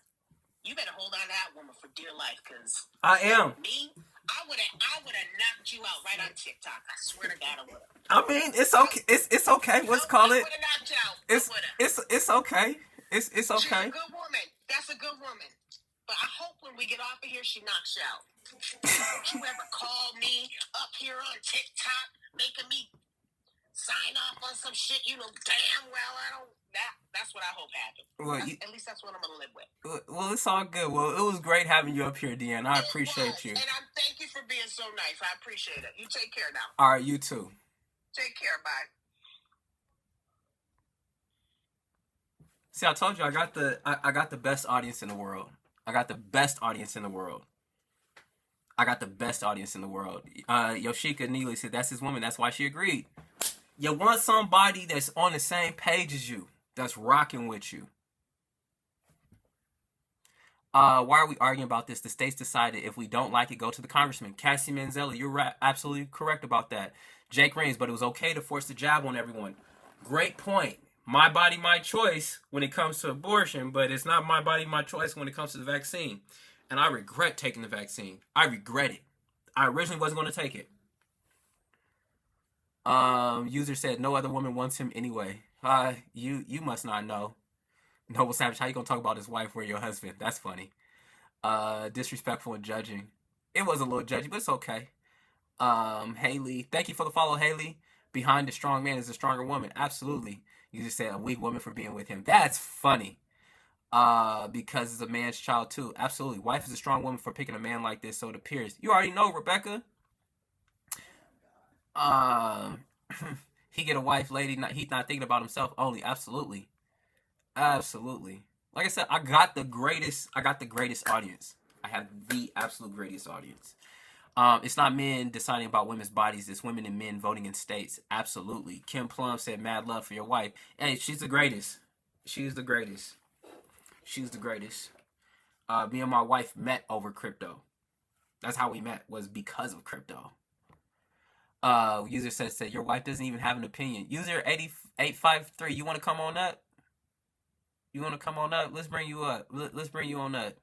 you better hold on to that woman for dear life, because I am. me, I would have knocked you out right on TikTok. I swear to God, I would have. I mean, it's okay. It's okay. Let's call it. I would have knocked you out. It's okay. It's She's okay. a good woman. That's a good woman. But I hope when we get off of here, she knocks you out. Don't you ever call me up here on TikTok making me sign off on some shit you know damn well I don't. That's what I hope happens. Well, at least that's what I'm gonna live with. Well, it's all good. Well, it was great having you up here, Deanna. I appreciate you. And thank you for being so nice. I appreciate it. You take care now. All right, you too. Take care. Bye. See, I told you I got the best audience in the world. I got the best audience in the world. Yoshika Neely said that's his woman. That's why she agreed. You want somebody that's on the same page as you, that's rocking with you. Why are we arguing about this? The states decided if we don't like it, go to the congressman. Cassie Manzella, you're absolutely correct about that. Jake Raines, but it was okay to force the jab on everyone. Great point. My body, my choice when it comes to abortion, but it's not my body, my choice when it comes to the vaccine. And I regret taking the vaccine. I regret it. I originally wasn't going to take it. User said no other woman wants him anyway. You must not know. Noble Savage, how you gonna talk about his wife or your husband? That's funny. Disrespectful and judging. It was a little judgy, but it's okay. Haley, thank you for the follow, Haley. Behind the strong man is a stronger woman. Absolutely. You just said a weak woman for being with him. That's funny. Because it's a man's child too. Absolutely. Wife is a strong woman for picking a man like this, so it appears. You already know, Rebecca. He get a wife, lady. He's not thinking about himself only. Absolutely. Like I said, I got the greatest audience. I have the absolute greatest audience. It's not men deciding about women's bodies. It's women and men voting in states. Absolutely. Kim Plum said, mad love for your wife. Hey, she's the greatest. She's the greatest. Me and my wife met over crypto. That's how we met, was because of crypto. User says your wife doesn't even have an opinion. User 8853, you want to come on up? Let's bring you up. Let's bring you on up.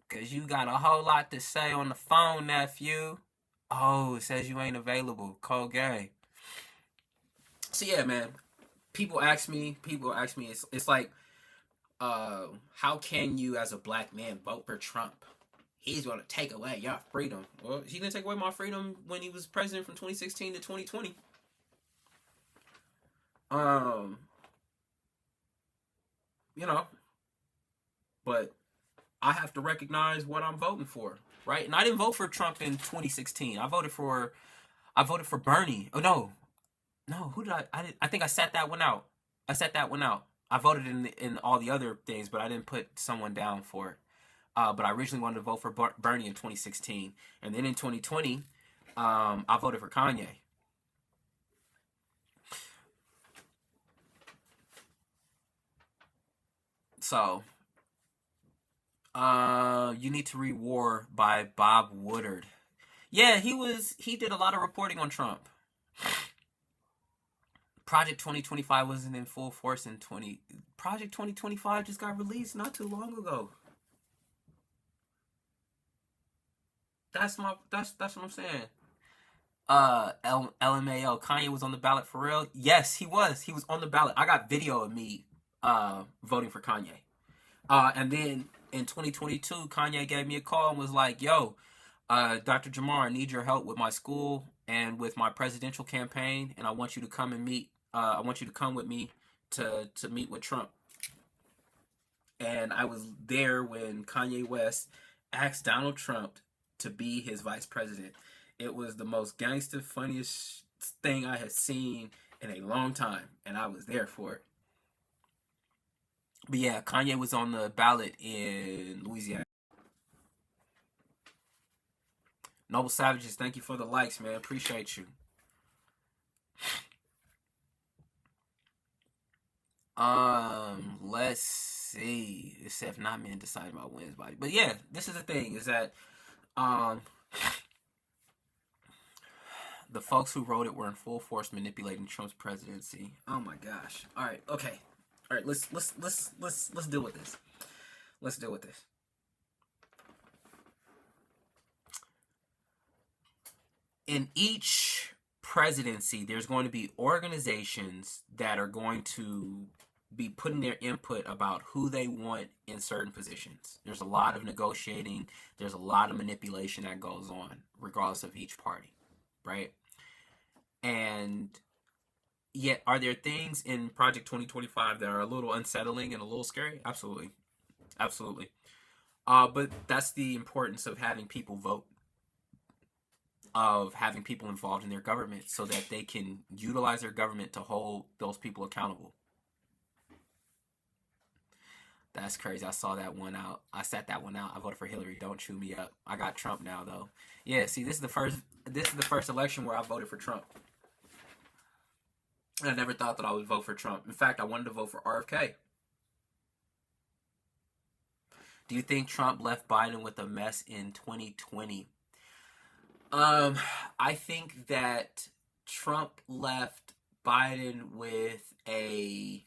Because you got a whole lot to say on the phone, nephew. Oh, it says you ain't available. Cold game. So yeah, man. People ask me, it's like, how can you as a black man vote for Trump? He's going to take away your freedom. Well, he didn't take away my freedom when he was president from 2016 to 2020. But I have to recognize what I'm voting for, right? And I didn't vote for Trump in 2016. I voted for Bernie. Oh no, who did I think I sat that one out. I voted in all the other things, but I didn't put someone down for it. But I originally wanted to vote for Bernie in 2016, and then in 2020, I voted for Kanye. So, you need to read War by Bob Woodard. Yeah, he did a lot of reporting on Trump. Project 2025 wasn't in full force in Project 2025 just got released not too long ago. That's what I'm saying. LMAO, Kanye was on the ballot for real? Yes, he was. He was on the ballot. I got video of me voting for Kanye. And then in 2022, Kanye gave me a call and was like, yo, Dr. Jamar, I need your help with my school and with my presidential campaign, and I want you to come and meet. I want you to come with me to meet with Trump. And I was there when Kanye West asked Donald Trump to be his vice president. It was the most gangster, funniest thing I had seen in a long time, and I was there for it. But yeah, Kanye was on the ballot in Louisiana. Noble Savages, thank you for the likes, man. Appreciate you. Let's see. It said not men deciding about women's body. But yeah, this is the thing, is that the folks who wrote it were in full force manipulating Trump's presidency. Oh my gosh. All right, okay. All right, let's deal with this. Let's deal with this. In each presidency, there's going to be organizations that are going to be putting their input about who they want in certain positions. There's a lot of negotiating. There's a lot of manipulation that goes on, regardless of each party, right? And yet, are there things in Project 2025 that are a little unsettling and a little scary? Absolutely. Absolutely. But that's the importance of having people vote, of having people involved in their government so that they can utilize their government to hold those people accountable. That's crazy. I saw that one out. I sat that one out. I voted for Hillary. Don't chew me up. I got Trump now, though. Yeah, see, this is the first election where I voted for Trump. And I never thought that I would vote for Trump. In fact, I wanted to vote for RFK. Do you think Trump left Biden with a mess in 2020? I think that Trump left Biden with a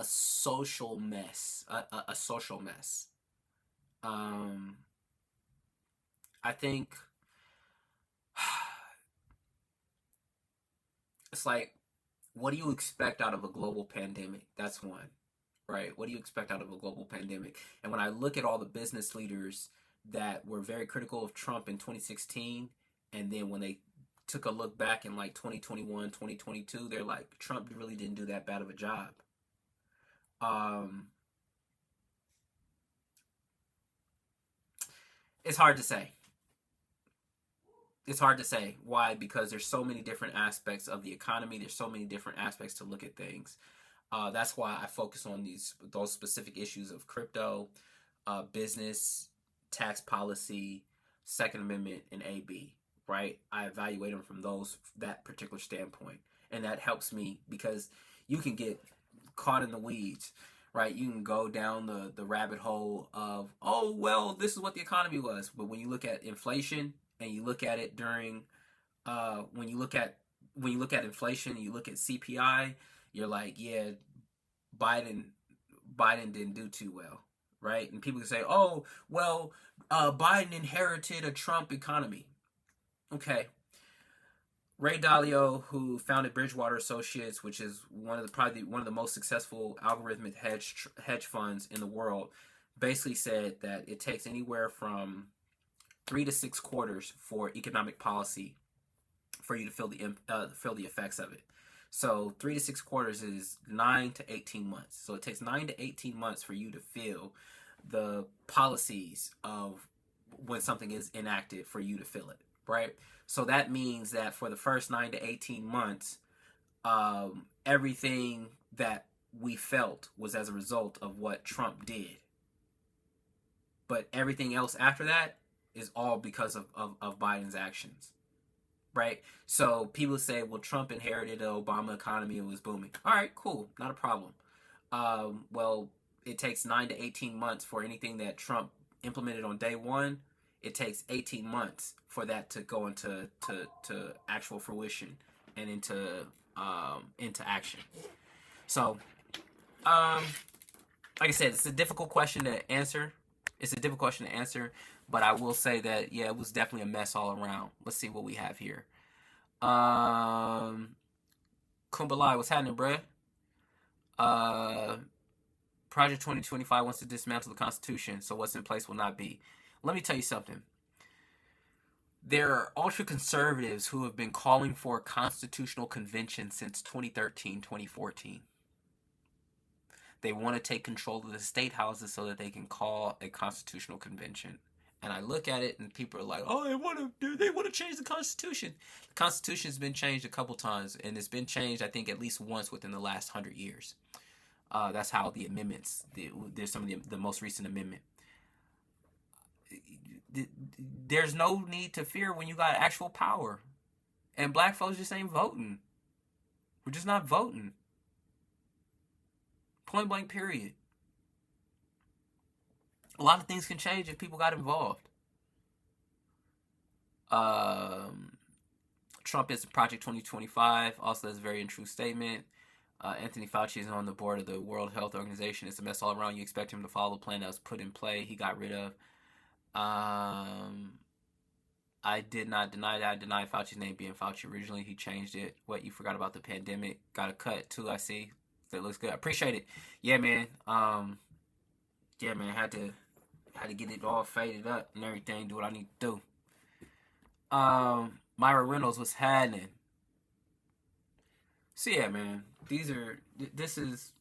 social mess, a social mess. I think it's like, what do you expect out of a global pandemic? That's one, right? What do you expect out of a global pandemic? And when I look at all the business leaders that were very critical of Trump in 2016, and then when they took a look back in like 2021, 2022, they're like, Trump really didn't do that bad of a job. It's hard to say. It's hard to say. Why? Because there's so many different aspects of the economy. There's so many different aspects to look at things. That's why I focus on those specific issues of crypto, business, tax policy, Second Amendment, and AB. Right? I evaluate them from that particular standpoint, and that helps me because you can get caught in the weeds. Right, you can go down the rabbit hole of, oh well, this is what the economy was. But when you look at inflation and you look at it during, when you look at inflation, you look at CPI, you're like, yeah, Biden didn't do too well, right? And people can say, oh well, Biden inherited a Trump economy. Okay. Ray Dalio, who founded Bridgewater Associates, which is probably one of the most successful algorithmic hedge funds in the world, basically said that it takes anywhere from 3 to 6 quarters for economic policy for you to feel the effects of it. So 3 to 6 quarters is 9 to 18 months. So it takes 9 to 18 months for you to feel the policies of when something is enacted for you to feel it, right? So that means that for the first 9 to 18 months, everything that we felt was as a result of what Trump did. But everything else after that is all because of Biden's actions, right? So people say, well, Trump inherited the Obama economy and was booming. All right, cool, not a problem. Well, it takes 9 to 18 months for anything that Trump implemented on day one. It takes 18 months for that to go into actual fruition and into action. So, like I said, it's a difficult question to answer. But I will say that, yeah, it was definitely a mess all around. Let's see what we have here. Kumbalai, what's happening, bruh? Project 2025 wants to dismantle the Constitution, so what's in place will not be. Let me tell you something. There are ultra-conservatives who have been calling for a constitutional convention since 2013, 2014. They want to take control of the state houses so that they can call a constitutional convention. And I look at it, and people are like, "Oh, they want to change the Constitution." The Constitution's been changed a couple times, and it's been changed, I think, at least once within the last 100 years. That's how the amendments. There's some of the most recent amendment. There's no need to fear when you got actual power, and black folks just ain't voting. We're just not voting. Point blank. Period. A lot of things can change if people got involved. Trump is Project 2025. Also, that's a very true statement. Anthony Fauci is on the board of the World Health Organization. It's a mess all around. You expect him to follow the plan that was put in play. He got rid of. I did not deny that. I denied Fauci's name being Fauci originally. He changed it. What, you forgot about the pandemic? Got a cut too, I see. That looks good. I appreciate it. Yeah, man. Yeah, man. Had to get it all faded up and everything. Do what I need to do. Myra Reynolds was happening. So yeah, man. This is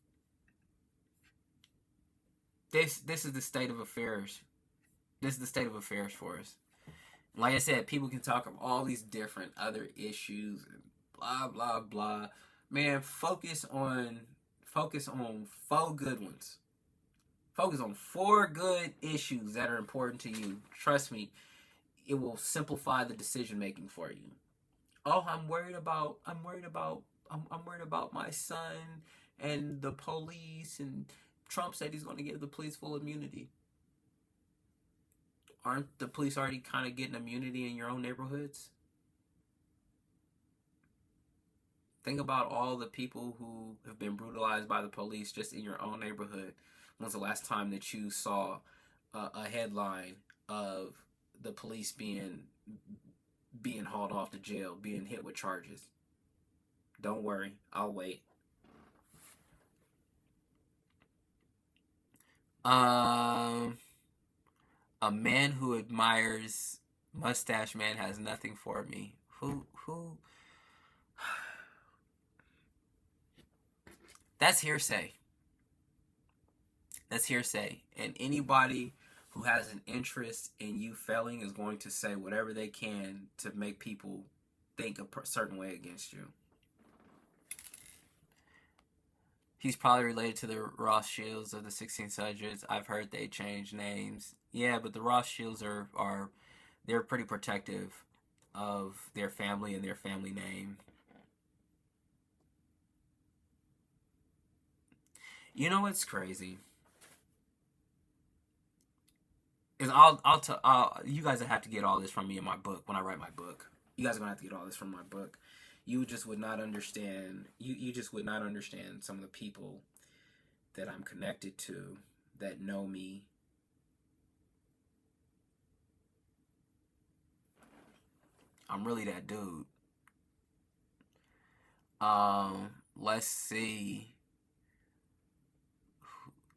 the state of affairs. This is the state of affairs for us. Like I said, people can talk of all these different other issues and blah blah blah. Man, focus on 4 good ones. Focus on 4 good issues that are important to you. Trust me, it will simplify the decision making for you. Oh, I'm worried about my son and the police, and Trump said he's going to give the police full immunity. Aren't the police already kind of getting immunity in your own neighborhoods? Think about all the people who have been brutalized by the police just in your own neighborhood. When's the last time that you saw a headline of the police being hauled off to jail, being hit with charges? Don't worry, I'll wait. A man who admires Mustache Man has nothing for me. Who? That's hearsay. That's hearsay. And anybody who has an interest in you failing is going to say whatever they can to make people think a certain way against you. He's probably related to the Rothschilds of the 1600s. I've heard they changed names. Yeah, but the Rothschilds they're pretty protective of their family and their family name. You know what's crazy? Is you guys have to get all this from me in my book when I write my book. You guys are gonna have to get all this from my book. You just would not understand. You just would not understand some of the people that I'm connected to, that know me. I'm really that dude. Let's see.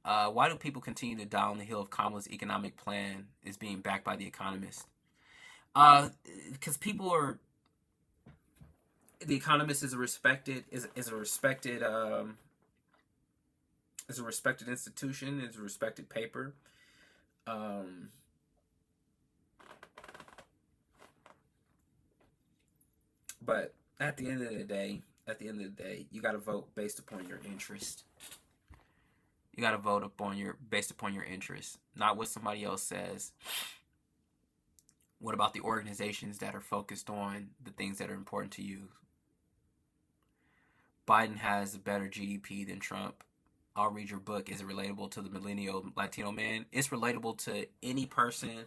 Why do people continue to die on the hill of Kamala's economic plan is being backed by The Economist? Because people are. The Economist is a respected institution. Is a respected paper. But at the end of the day, you got to vote based upon your interest. You got to vote based upon your interest, not what somebody else says. What about the organizations that are focused on the things that are important to you? Biden has a better GDP than Trump. I'll read your book. Is it relatable to the millennial Latino man? It's relatable to any person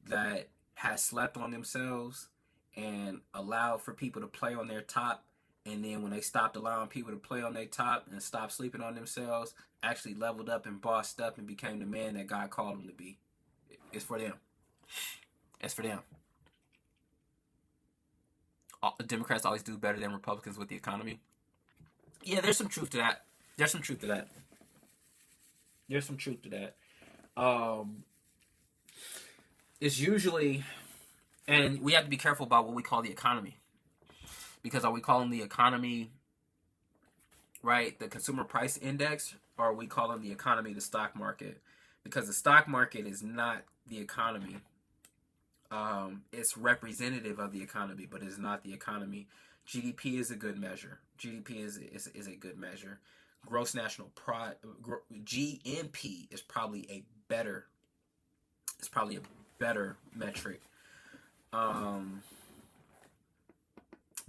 that has slept on themselves and allowed for people to play on their top, and then when they stopped allowing people to play on their top and stopped sleeping on themselves, actually leveled up and bossed up and became the man that God called them to be. It's for them. It's for them. Democrats always do better than Republicans with the economy. Yeah, there's some truth to that. It's usually, and we have to be careful about what we call the economy. Because are we calling the economy, right, the consumer price index, or are we calling the economy the stock market? Because the stock market is not the economy. It's representative of the economy, but it's not the economy. GDP is a good measure. GDP is a good measure. Gross national product, GNP is probably a better. It's probably a better metric.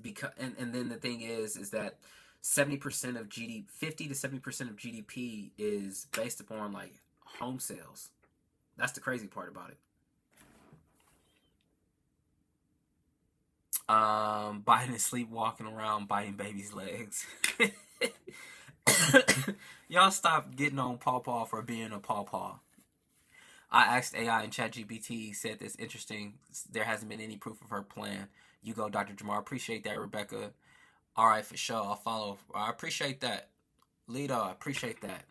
Because and then the thing is that 70% of GDP, 50 to 70% of GDP is based upon like home sales. That's the crazy part about it. Biden is sleepwalking around, biting babies' legs. Y'all stop getting on Paw for being a Paw. I asked AI and ChatGPT, said this interesting. There hasn't been any proof of her plan. You go, Dr. Jamar. Appreciate that, Rebecca. All right, for sure. I'll follow. I appreciate that. Lito, I appreciate that.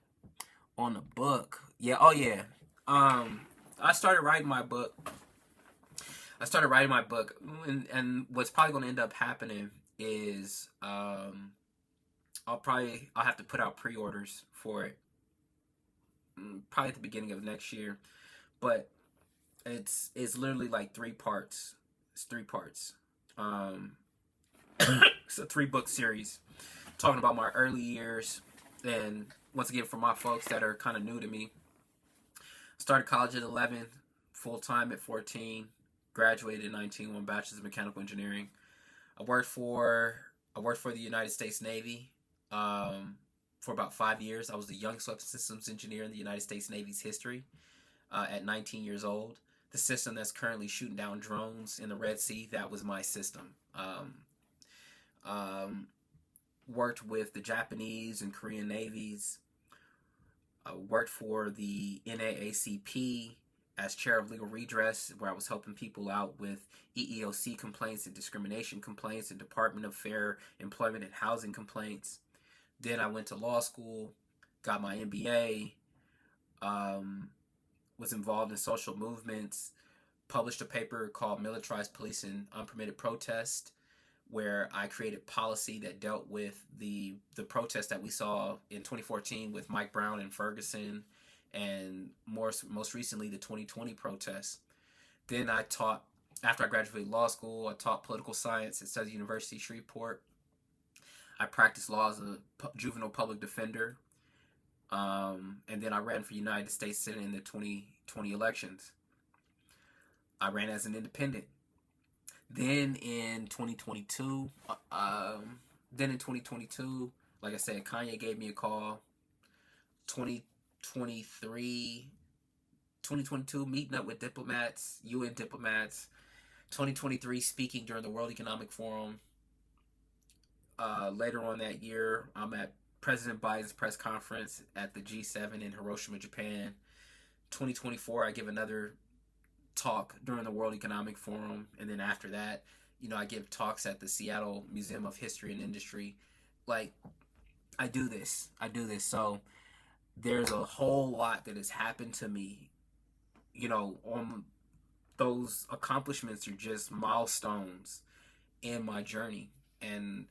On the book. Yeah, oh yeah. I started writing my book. And what's probably going to end up happening is I'll have to put out pre-orders for it. Probably at the beginning of next year. But it's literally like 3 parts. It's 3 parts. It's a 3-book series talking about my early years. And once again, for my folks that are kind of new to me, started college at 11, full-time at 14, graduated at 19, won bachelor's of mechanical engineering. I worked for the United States Navy for about 5 years. I was the youngest weapons systems engineer in the United States Navy's history at 19 years old. The system that's currently shooting down drones in the Red Sea, that was my system. Worked with the Japanese and Korean navies. Worked for the NAACP as chair of legal redress, where I was helping people out with EEOC complaints and discrimination complaints and Department of Fair Employment and Housing complaints. Then I went to law school, got my MBA, was involved in social movements, published a paper called Militarized Police and Unpermitted Protest, where I created policy that dealt with the protest that we saw in 2014 with Mike Brown and Ferguson, and most recently the 2020 protests. Then I taught, after I graduated law school, I taught political science at Southern University Shreveport. I practiced law as a juvenile public defender. And then I ran for United States Senate in the 2020 elections. I ran as an independent. Then in 2022, like I said, Kanye gave me a call. 2022, meeting up with diplomats, UN diplomats. 2023, speaking during the World Economic Forum. Later on that year, I'm at President Biden's press conference at the G7 in Hiroshima, Japan. 2024, I give another talk during the World Economic Forum, and then after that, I give talks at the Seattle Museum of History and Industry. Like, I do this. So there's a whole lot that has happened to me. On those accomplishments are just milestones in my journey. And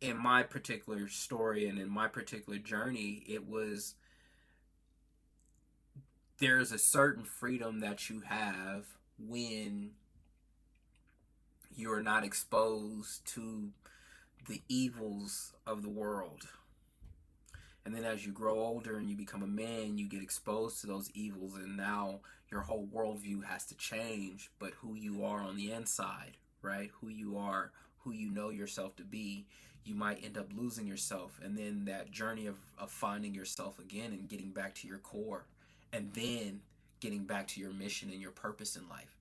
in my particular story and in my particular journey, there's a certain freedom that you have when you're not exposed to the evils of the world. And then as you grow older and you become a man, you get exposed to those evils, and now your whole worldview has to change. But who you are on the inside, right? Who you are, who you know yourself to be, you might end up losing yourself. And then that journey of finding yourself again and getting back to your core, and then getting back to your mission and your purpose in life.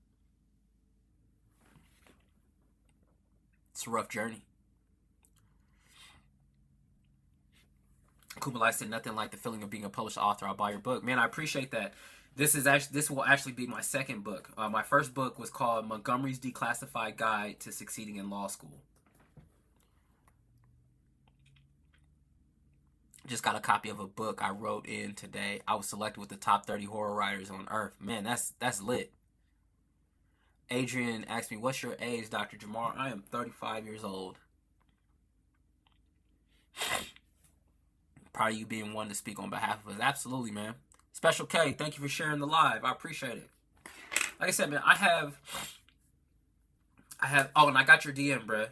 It's a rough journey. Kumalai said, nothing like the feeling of being a published author. I'll buy your book. Man, I appreciate that. This will actually be my second book. My first book was called Montgomery's Declassified Guide to Succeeding in Law School. Just got a copy of a book I wrote in today. I was selected with the top 30 horror writers on earth. Man, that's lit. Adrian asked me, what's your age, Dr. Jamar? I am 35 years old. Proud of you being one to speak on behalf of us. Absolutely, man. Special K, thank you for sharing the live. I appreciate it. like I said, man, I have. Oh, and I got your DM, bruh.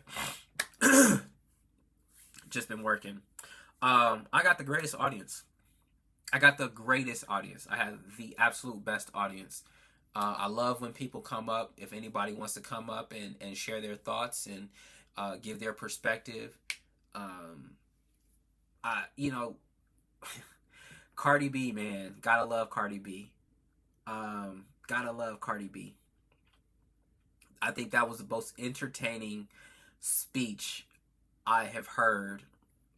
Just been working. I got the greatest audience. I got the greatest audience. I have the absolute best audience. I love when people come up. If anybody wants to come up and share their thoughts and give their perspective, you know, Cardi B, man, gotta love Cardi B. Gotta love Cardi B. I think that was the most entertaining speech I have heard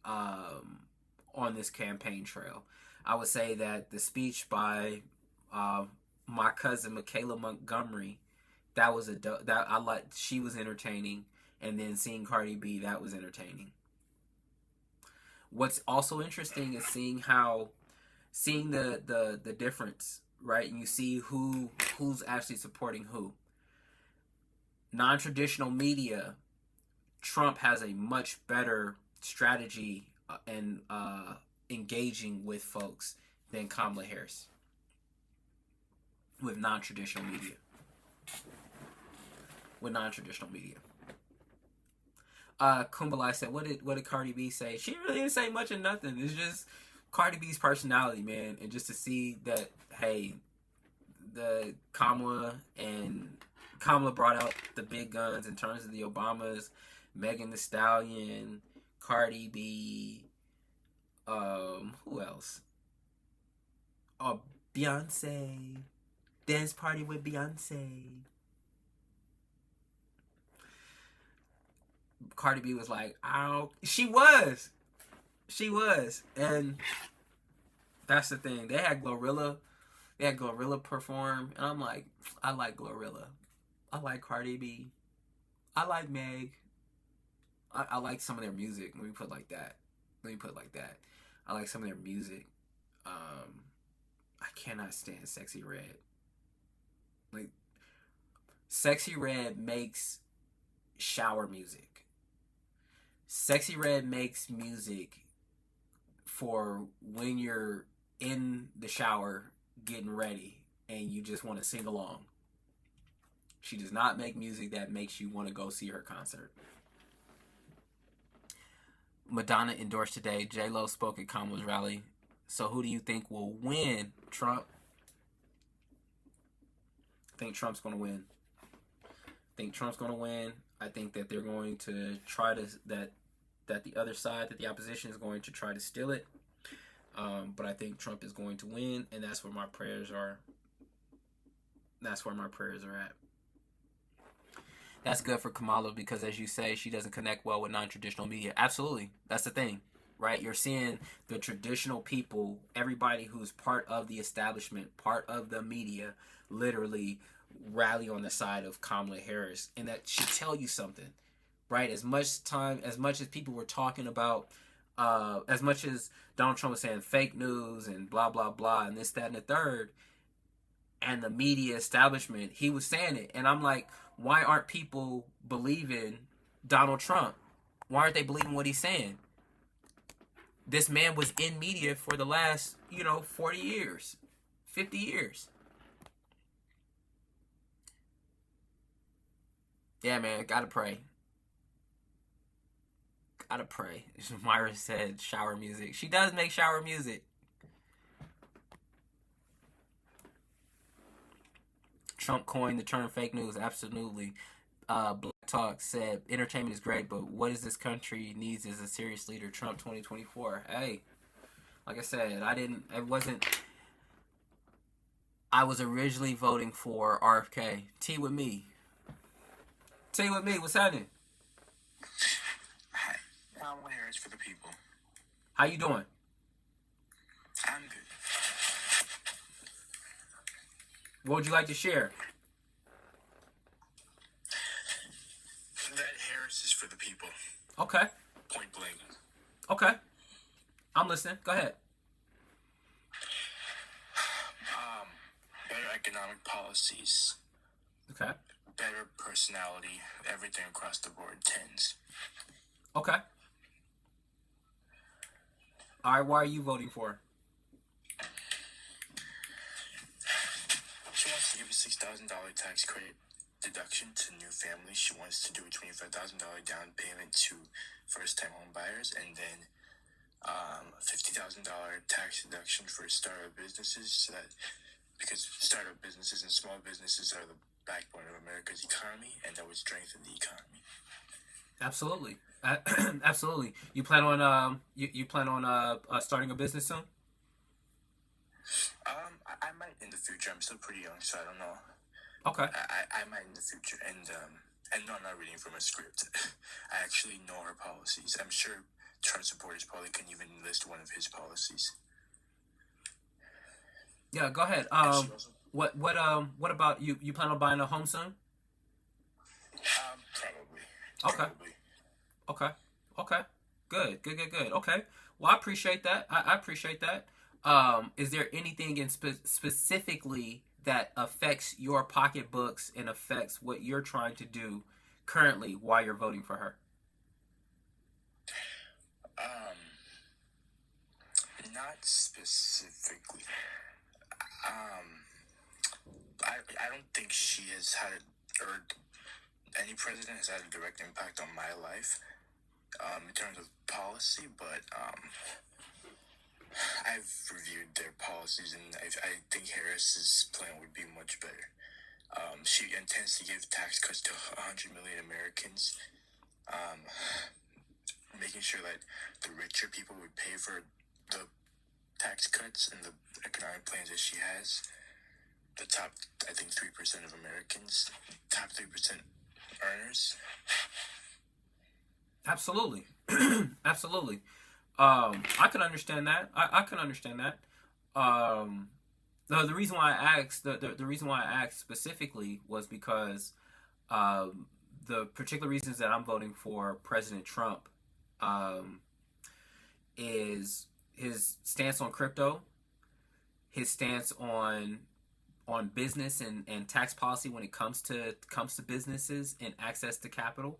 on this campaign trail. I would say that the speech by my cousin Michaela Montgomery, that was that I liked. She was entertaining, and then seeing Cardi B, that was entertaining. What's also interesting is seeing the difference, right? And you see who's actually supporting who. Non-traditional media, Trump has a much better strategy and engaging with folks than Kamala Harris with non-traditional media. Kumbalai said, what did Cardi B say? She really didn't say much of nothing. It's just Cardi B's personality, man, and just to see that, hey, the Kamala brought out the big guns in terms of the Obamas, Megan Thee Stallion, Cardi B, who else? Oh, Beyonce, dance party with Beyonce. Cardi B was like, she was, and that's the thing. They had Glorilla perform, and I'm like, I like Glorilla. I like Cardi B. I like Meg. I like some of their music. Let me put it like that. I like some of their music. I cannot stand Sexy Red. Like, Sexy Red makes shower music. Sexy Red makes music for when you're in the shower getting ready and you just want to sing along. She does not make music that makes you want to go see her concert. Madonna endorsed today. J-Lo spoke at Kamala's rally. So who do you think will win? Trump? I think Trump's going to win. I think that they're going to try to, that the other side, that the opposition is going to try to steal it. But I think Trump is going to win, and that's where my prayers are. At. That's good for Kamala because, as you say, she doesn't connect well with non-traditional media. Absolutely. That's the thing, right? You're seeing the traditional people, everybody who's part of the establishment, part of the media, literally rally on the side of Kamala Harris. And that should tell you something, right? As much as people were talking about, as much as Donald Trump was saying fake news and blah, blah, blah, and this, that, and the third, and the media establishment, he was saying it. And I'm like, why aren't people believing Donald Trump? Why aren't they believing what he's saying? This man was in media for the last, 40 years, 50 years. Yeah, man, gotta pray. Myra said shower music. She does make shower music. Trump coined the term fake news. Absolutely. Black Talk said entertainment is great, but what is this country needs is a serious leader. Trump 2024. Hey, like I said, I was originally voting for RFK. Tea with me. What's happening? Hi, Kamala Harris for the people. How you doing? I'm good. What would you like to share? That Harris is for the people. Okay. Point blank. Okay. I'm listening. Go ahead. Better economic policies. Okay. Better personality. Everything across the board. 10s. Okay. All right. Why are you voting for? She wants to give a $6,000 tax credit deduction to new families. She wants to do a $25,000 down payment to first-time home buyers, and then $50,000 tax deduction for startup businesses, so that because startup businesses and small businesses are the backbone of America's economy, and that would strengthen the economy. Absolutely. Absolutely. You plan on you plan on starting a business soon? I might in the future. I'm still pretty young, so I don't know. Okay. I might in the future, and no, I'm not reading from a script. I actually know her policies. I'm sure Trump supporters probably can even list one of his policies. Yeah, go ahead. What about you? You plan on buying a home soon? Probably. Okay. Okay. Good. Okay. Well, I appreciate that. I appreciate that. Is there anything in specifically that affects your pocketbooks and affects what you're trying to do currently while you're voting for her? Not specifically. I don't think she has had, or any president has had a direct impact on my life, in terms of policy, but I've reviewed their policies, and I think Harris's plan would be much better. She intends to give tax cuts to 100 million Americans, making sure that the richer people would pay for the tax cuts and the economic plans that she has. The top, I think, 3% of Americans, top 3% earners. Absolutely. Absolutely. I can understand that. I can understand that. The reason why I asked the reason why I asked specifically was because the particular reasons that I'm voting for President Trump is his stance on crypto, his stance on business and tax policy when it comes to businesses and access to capital,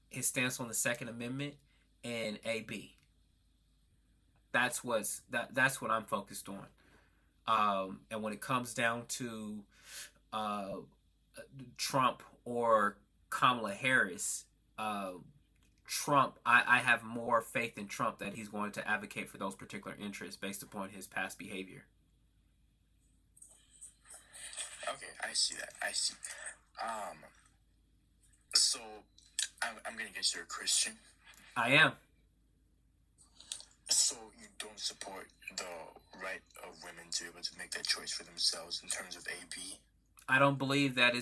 his stance on the Second Amendment, and AB. That's what I'm focused on. And when it comes down to Trump or Kamala Harris, Trump, I have more faith in Trump that he's going to advocate for those particular interests based upon his past behavior. Okay, I see that. I see. So I'm gonna guess you're a Christian. I am. So you don't support the right of women to be able to make that choice for themselves in terms of AB? I don't believe that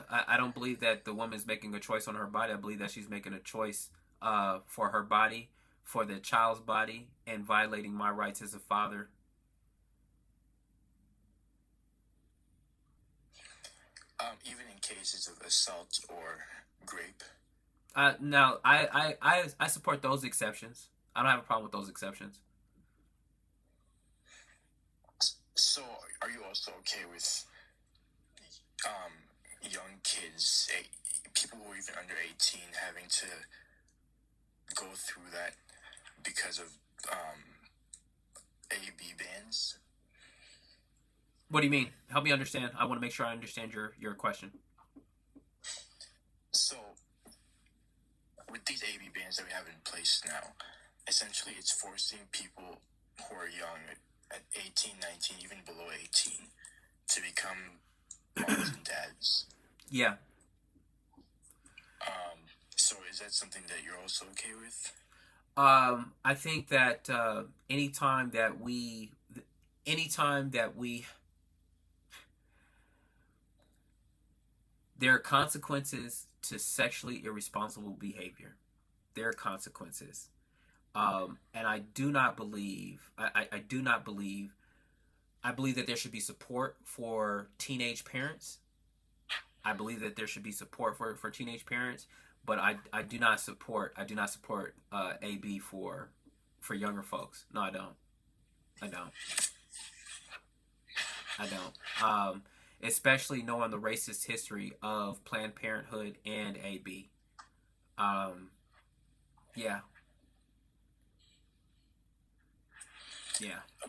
I don't believe that the woman's making a choice on her body. I believe that she's making a choice for her body, for the child's body, and violating my rights as a father. Even in cases of assault or rape? No, I support those exceptions. I don't have a problem with those exceptions. So, are you also okay with young kids, people who are even under 18, having to go through that because of AB bans? What do you mean? Help me understand. I want to make sure I understand your question. So, with these AB bans that we have in place now, essentially it's forcing people who are young at 18, 19, even below 18 to become moms and dads. Yeah. So is that something that you're also okay with? I think that anytime that we there are consequences to sexually irresponsible behavior. There are consequences. And I do not believe, I do not believe, I believe that there should be support for teenage parents. I believe that there should be support for teenage parents, but I do not support AB for younger folks. No, I don't. Especially knowing the racist history of Planned Parenthood and AB. Yeah.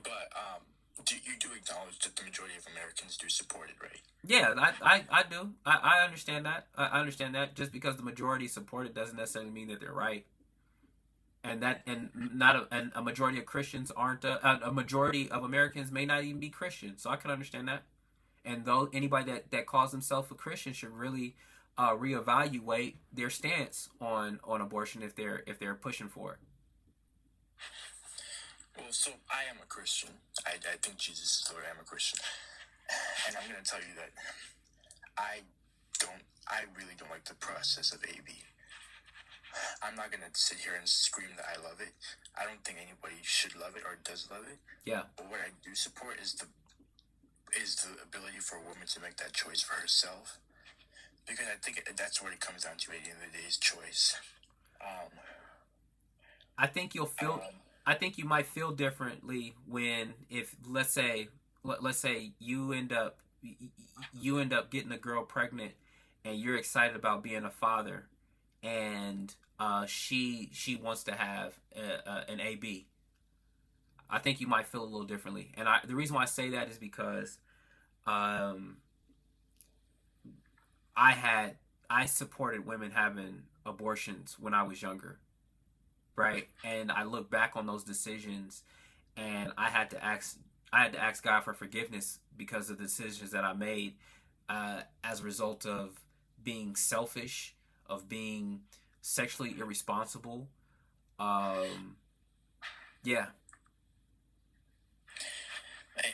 But you do acknowledge that the majority of Americans do support it, right? Yeah, I do. I understand that. I understand that. Just because the majority support it doesn't necessarily mean that they're right. And not and a majority of Christians aren't a majority of Americans may not even be Christians. So I can understand that. And though anybody that calls themselves a Christian should really reevaluate their stance on abortion if they're pushing for it. Well, so I am a Christian. I think Jesus is Lord. I am a Christian. And I'm going to tell you that I really don't like the process of AB. I'm not going to sit here and scream that I love it. I don't think anybody should love it or does love it. Yeah. But what I do support is the ability for a woman to make that choice for herself. Because I think that's what it comes down to at the end of the day is choice. I think you'll feel. I think you might feel differently when, if let's say you end up getting a girl pregnant, and you're excited about being a father, and she wants to have an AB. I think you might feel a little differently, and the reason why I say that is because I supported women having abortions when I was younger, right? And I look back on those decisions, and I had to ask God for forgiveness because of the decisions that I made as a result of being selfish, of being sexually irresponsible. Yeah.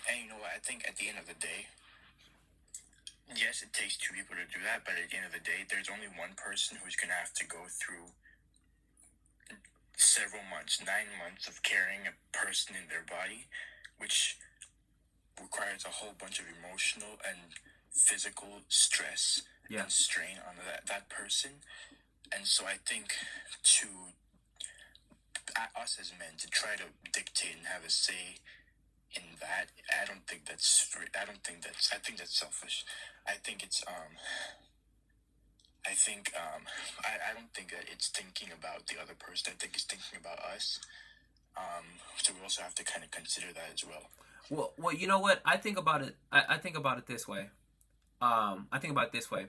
And you know what? I think at the end of the day, yes, it takes two people to do that, but at the end of the day, there's only one person who's going to have to go through several months, 9 months of carrying a person in their body, which requires a whole bunch of emotional and physical stress and strain on that person. And so I think us as men to try to dictate and have a say in that, I think that's selfish. I think it's I don't think that it's thinking about the other person. I think it's thinking about us. So we also have to kind of consider that as well. Well, you know what? I think about it. I think about it this way. I think about it this way.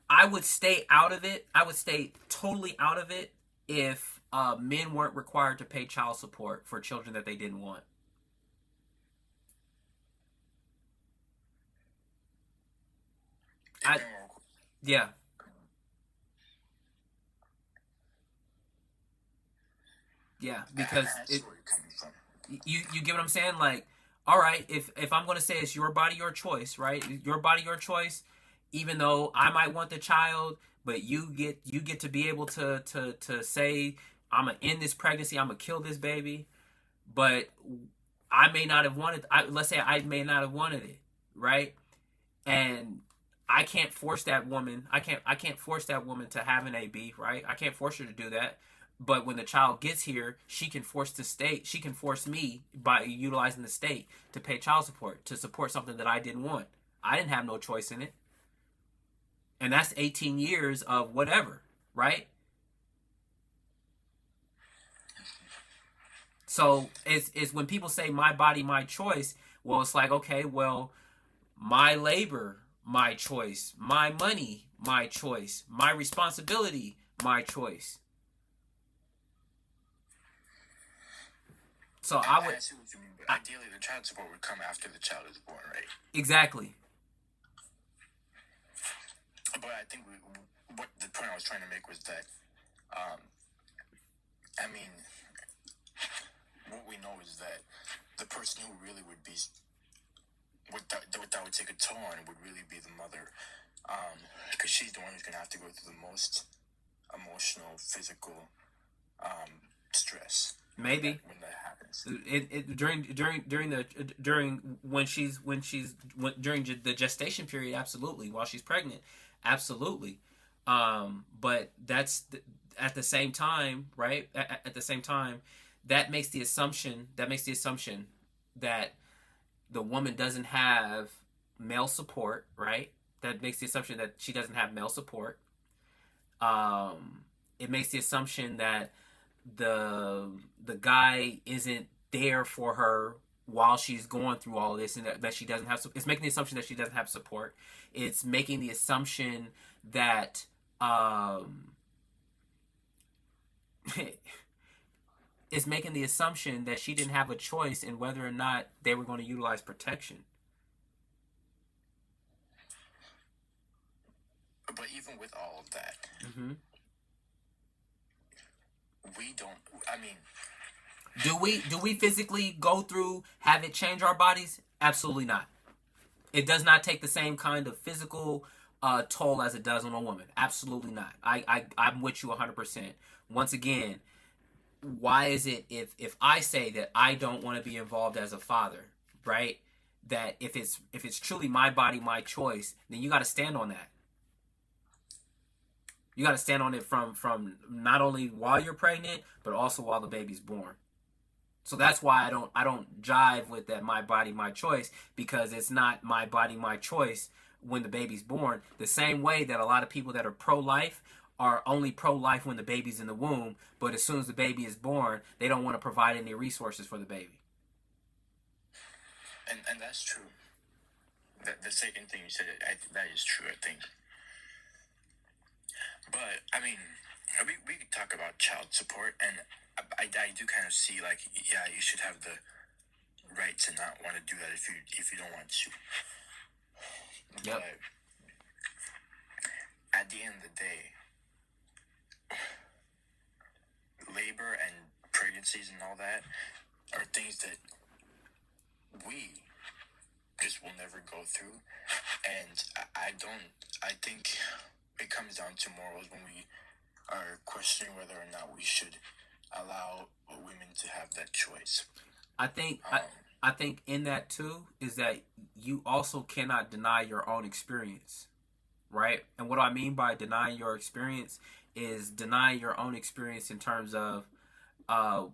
I would stay out of it. I would stay totally out of it if men weren't required to pay child support for children that they didn't want. Yeah. Yeah, because you get what I'm saying? Like, all right, if I'm going to say it's your body, your choice, right? Your body, your choice, even though I might want the child, but you get to be able to say, I'm going to end this pregnancy, I'm going to kill this baby, but I may not have wanted, let's say I may not have wanted it, right? And I can't force that woman. I can't force that woman to have an AB, right? I can't force her to do that. But when the child gets here, she can force the state. She can force me by utilizing the state to pay child support, to support something that I didn't want. I didn't have no choice in it. And that's 18 years of whatever, right? So it's when people say my body, my choice. Well, it's like, okay, well, my labor, my choice, my money, my choice, my responsibility, my choice. So I would. I see what you mean, but ideally, the child support would come after the child is born, right? Exactly. But I think what the point I was trying to make was that, I mean, what we know is that the person who really would be, what that would take a toll on would really be the mother, because she's the one who's going to have to go through the most emotional, physical stress. Maybe when that happens. During the gestation period, absolutely. While she's pregnant, absolutely. But that's at the same time, right? At the same time, that makes the assumption that the woman doesn't have male support, right? That makes the assumption that she doesn't have male support. It makes the assumption that the guy isn't there for her while she's going through all this, and that she doesn't have, it's making the assumption that she doesn't have support. It's making the assumption that it's making the assumption that she didn't have a choice in whether or not they were going to utilize protection. But even with all of that, Mm-hmm. we don't. I mean, Do we physically go through, have it change our bodies? Absolutely not. It does not take the same kind of physical toll as it does on a woman. Absolutely not. I'm with you 100%. Once again, why is it if I say that I don't want to be involved as a father, right? That if it's truly my body, my choice, then you got to stand on that. You got to stand on it from not only while you're pregnant, but also while the baby's born. So that's why I don't jive with that my body, my choice, because it's not my body, my choice when the baby's born. The same way that a lot of people that are pro-life are only pro-life when the baby's in the womb, but as soon as the baby is born, they don't want to provide any resources for the baby. and that's true. The second thing you said, that is true, I think. But I mean, we could talk about child support, and I do kind of see, like, yeah, you should have the right to not want to do that if you don't want to. Yep. But at the end of the day, labor and pregnancies and all that are things that we just will never go through, and I think it comes down to morals when we are questioning whether or not we should allow women to have that choice. I think in that too is that you also cannot deny your own experience, right? And what I mean by denying your experience is denying your own experience in terms of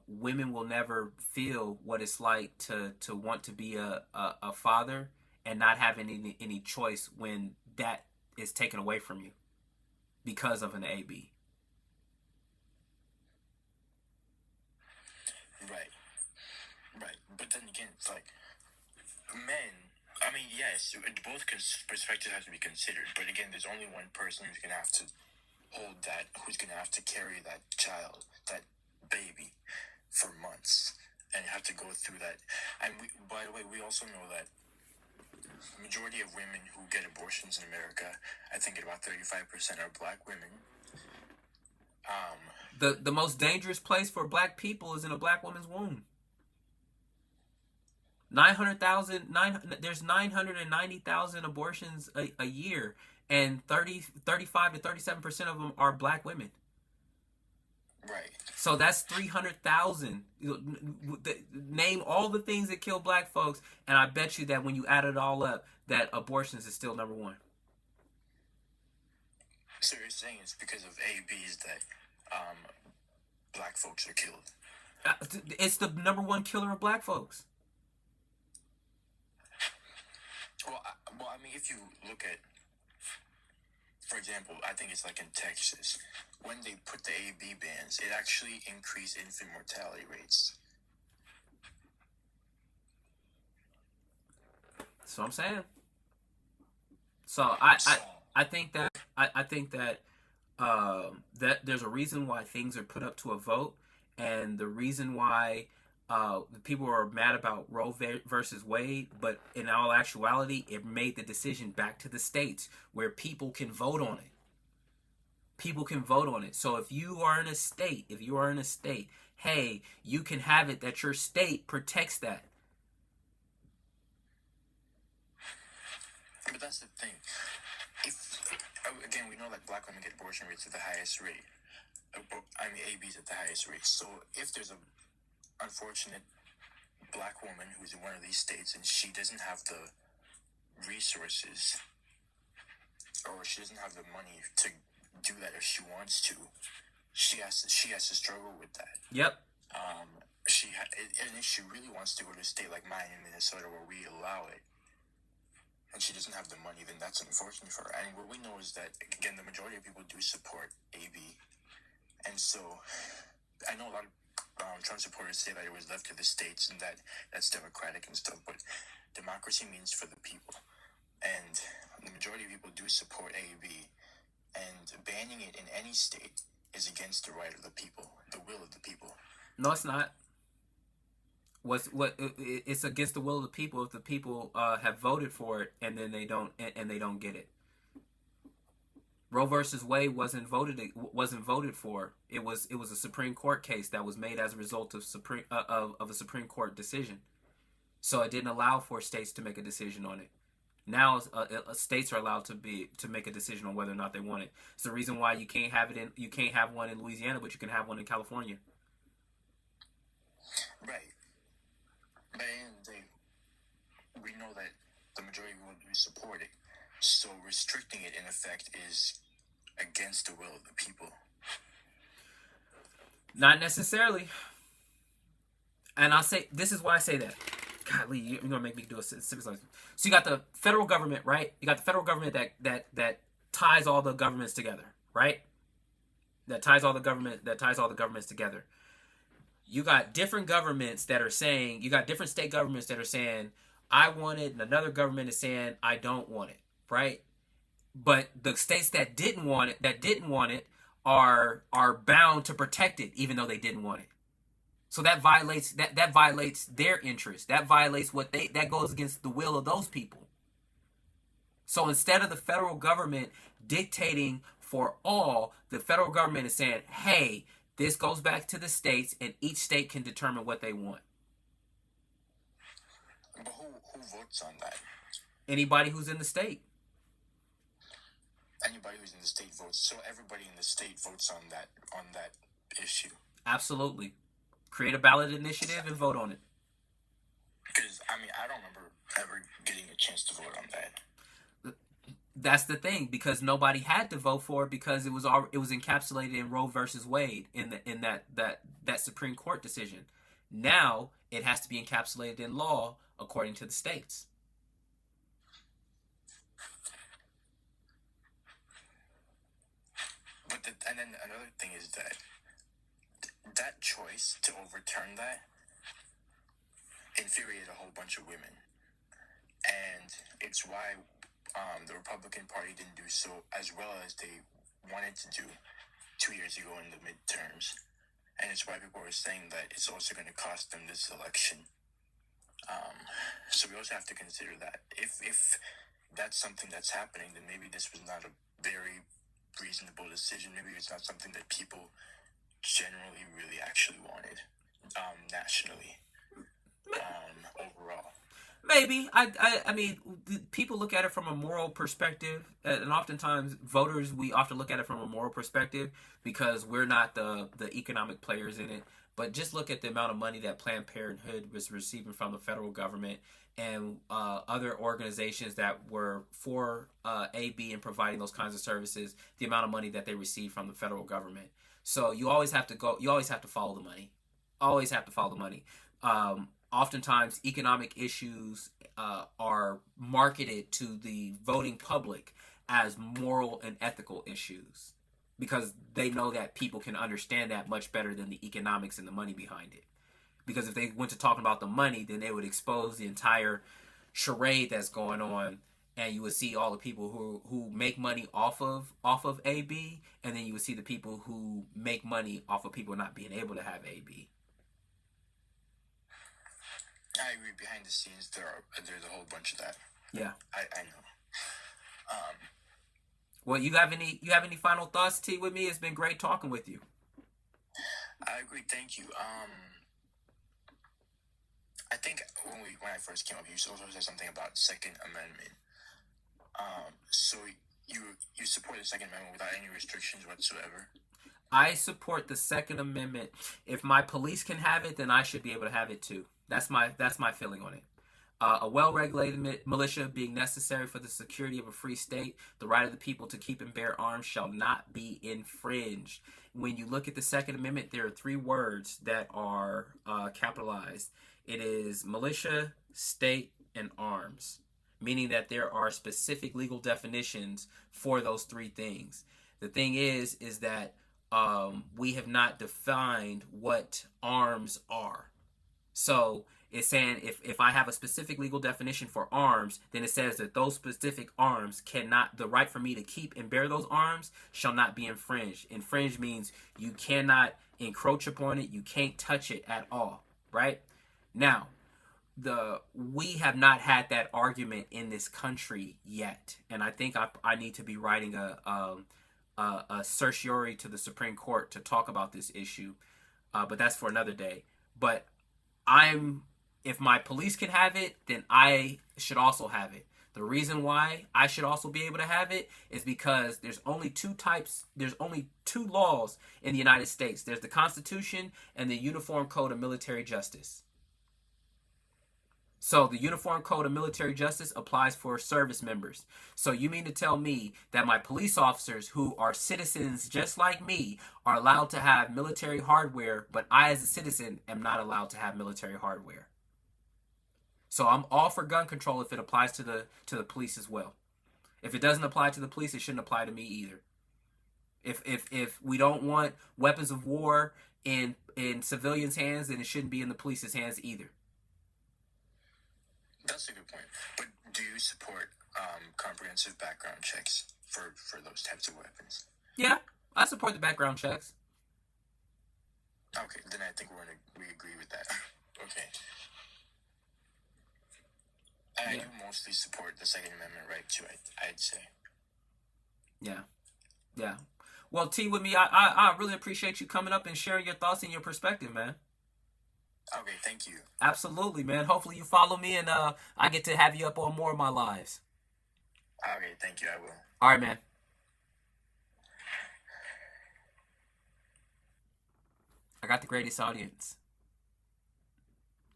women will never feel what it's like to want to be a father and not having any choice when that is taken away from you because of an AB. Right. But then again, it's like men. I mean, yes, both perspectives have to be considered. But again, there's only one person who's gonna have to hold that, who's gonna have to carry that child, that baby, for months, and have to go through that. And by the way, we also know that majority of women who get abortions in America, I think about 35% are black women. The most dangerous place for black people is in a black woman's womb. 990,000 abortions a year, and 35 to 37% of them are black women. Right. So that's 300,000. Name all the things that kill black folks, and I bet you that when you add it all up, that abortions is still number one. So you're saying it's because of ABs that black folks are killed? It's the number one killer of black folks. Well, I mean, if you look at, for example, I think it's like in Texas, when they put the AB bans, it actually increased infant mortality rates. That's what I'm saying. So I think that that there's a reason why things are put up to a vote, and the reason why the people are mad about Roe versus Wade, but in all actuality, it made the decision back to the states where people can vote on it. People can vote on it. So if you are in a state, hey, you can have it that your state protects that. But that's the thing. Again, we know that black women get abortion rates at the highest rate. I mean, ABs at the highest rate. So if there's a unfortunate black woman who's in one of these states and she doesn't have the resources, or she doesn't have the money to do that if she wants to, she has to struggle with that. Yep. And if she really wants to go to a state like mine in Minnesota where we allow it, and she doesn't have the money, then that's unfortunate for her. And what we know is that, again, the majority of people do support AB. And so I know a lot of Trump supporters say that it was left to the states and that that's democratic and stuff, but democracy means for the people. And the majority of people do support AB, and banning it in any state is against the right of the people, the will of the people. No, it's not. It's against the will of the people if the people have voted for it and then they don't get it. Roe versus Wade wasn't voted for. It was a Supreme Court case that was made as a result of a Supreme Court decision. So it didn't allow for states to make a decision on it. Now states are allowed to make a decision on whether or not they want it. It's the reason why you can't have one in Louisiana, but you can have one in California. Right. But at the end of the day, we know that the majority will support it. So restricting it, in effect, is against the will of the people. Not necessarily. And I'll say, this is why I say that. Golly, you're going to make me do a civics lesson. So you got the federal government, right? You got the federal government that ties all the governments together, right? That ties all the governments together. You got different governments that are saying, you got different state governments that are saying, I want it, and another government is saying, I don't want it, right? But the states that didn't want it, are bound to protect it, even though they didn't want it. So that violates their interest. That violates that goes against the will of those people. So instead of the federal government dictating for all, the federal government is saying, hey, this goes back to the states, and each state can determine what they want. But who votes on that? Anybody who's in the state. Anybody who's in the state votes. So everybody in the state votes on that issue. Absolutely. Create a ballot initiative and vote on it. Because, I mean, I don't remember ever getting a chance to vote on that. That's the thing, because nobody had to vote for it because it was encapsulated in Roe versus Wade in that Supreme Court decision. Now it has to be encapsulated in law according to the states. And then another thing is that choice to overturn that infuriated a whole bunch of women, and it's why the Republican Party didn't do so as well as they wanted to do 2 years ago in the midterms, and it's why people were saying that it's also going to cost them this election. So we also have to consider that if that's something that's happening, then maybe this was not a very reasonable decision. Maybe it's not something that people generally really actually wanted, nationally, overall. Maybe. I mean, people look at it from a moral perspective, and oftentimes voters, we often look at it from a moral perspective because we're not the economic players in it. But just look at the amount of money that Planned Parenthood was receiving from the federal government and other organizations that were for AB and providing those kinds of services, the amount of money that they receive from the federal government. So you always have to follow the money. Always have to follow the money. Oftentimes, economic issues are marketed to the voting public as moral and ethical issues because they know that people can understand that much better than the economics and the money behind it. Because if they went to talking about the money, then they would expose the entire charade that's going on, and you would see all the people who make money off of AB, and then you would see the people who make money off of people not being able to have AB. I agree. Behind the scenes, there's a whole bunch of that. Yeah, I know. Well, you have any final thoughts, T, with me? It's been great talking with you. I agree. Thank you. I think when I first came up, you also said something about Second Amendment. So you support the Second Amendment without any restrictions whatsoever? I support the Second Amendment. If my police can have it, then I should be able to have it too. That's my feeling on it. A well-regulated militia being necessary for the security of a free state, the right of the people to keep and bear arms shall not be infringed. When you look at the Second Amendment, there are 3 words that are capitalized. It is militia, state, and arms, meaning that there are specific legal definitions for those 3 things. The thing is that we have not defined what arms are. So it's saying if I have a specific legal definition for arms, then it says that those specific arms cannot, the right for me to keep and bear those arms shall not be infringed. Infringe means you cannot encroach upon it, you can't touch it at all, right? Now, we have not had that argument in this country yet, and I think I need to be writing a certiorari to the Supreme Court to talk about this issue, but that's for another day. But if my police can have it, then I should also have it. The reason why I should also be able to have it is because there's only two laws in the United States. There's the Constitution and the Uniform Code of Military Justice. So the Uniform Code of Military Justice applies for service members. So you mean to tell me that my police officers, who are citizens just like me, are allowed to have military hardware, but I as a citizen am not allowed to have military hardware? So I'm all for gun control if it applies to the police as well. If it doesn't apply to the police, it shouldn't apply to me either. If we don't want weapons of war in civilians' hands, then it shouldn't be in the police's hands either. That's a good point. But do you support comprehensive background checks for those types of weapons? Yeah, I support the background checks. Okay, then I think we agree with that. Okay. And I do mostly support the Second Amendment right too, I'd say. Yeah. Well, T, with me, I really appreciate you coming up and sharing your thoughts and your perspective, man. Okay, thank you. Absolutely, man. Hopefully you follow me and I get to have you up on more of my lives. Okay, thank you. I will. All right, man. I got the greatest audience.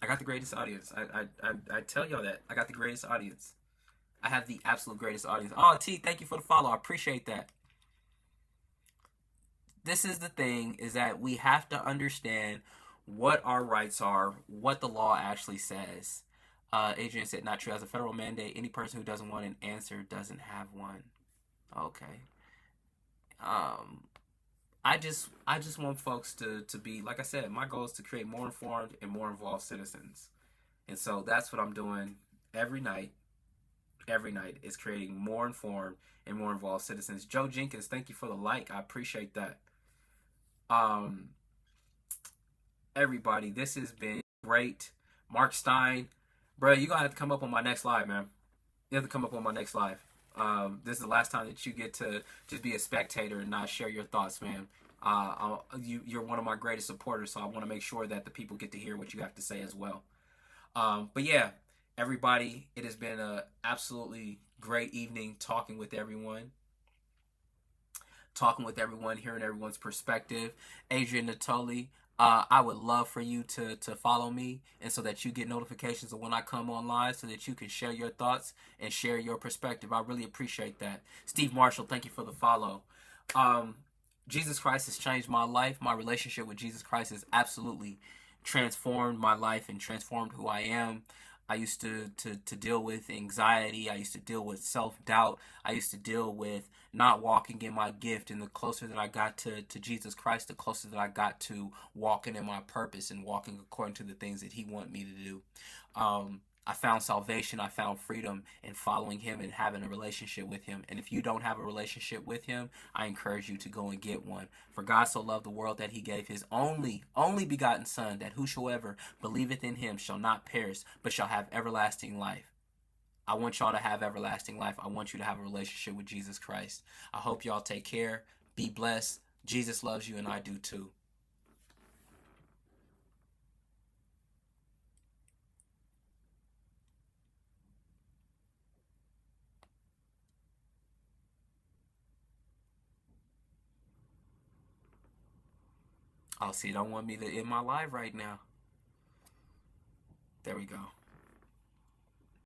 I tell y'all that. I got the greatest audience. I have the absolute greatest audience. Oh, T, thank you for the follow. I appreciate that. This is the thing, is that we have to understand what our rights are, what the law actually says. Adrian said, not true. As a federal mandate, any person who doesn't want an answer doesn't have one. Okay. I just want folks to be, like I said, my goal is to create more informed and more involved citizens. And so that's what I'm doing every night. Every night is creating more informed and more involved citizens. Joe Jenkins, thank you for the like. I appreciate that. Everybody, this has been great. Mark Stein, bro, you're going to have to come up on my next live, man. You have to come up on my next live. This is the last time that you get to just be a spectator and not share your thoughts, man. You're one of my greatest supporters, so I want to make sure that the people get to hear what you have to say as well. But yeah, everybody, it has been an absolutely great evening talking with everyone, hearing everyone's perspective. Adrian Natoli, I would love for you to follow me, and so that you get notifications of when I come on live, so that you can share your thoughts and share your perspective. I really appreciate that. Steve Marshall, thank you for the follow. Jesus Christ has changed my life. My relationship with Jesus Christ has absolutely transformed my life and transformed who I am. I used to deal with anxiety. I used to deal with self-doubt. I used to deal with not walking in my gift. And the closer that I got to Jesus Christ, the closer that I got to walking in my purpose and walking according to the things that he wanted me to do. I found salvation. I found freedom in following him and having a relationship with him. And if you don't have a relationship with him, I encourage you to go and get one. For God so loved the world that he gave his only begotten Son, that whosoever believeth in him shall not perish, but shall have everlasting life. I want y'all to have everlasting life. I want you to have a relationship with Jesus Christ. I hope y'all take care. Be blessed. Jesus loves you, and I do too. Oh, see, you don't want me to end my live right now. There we go.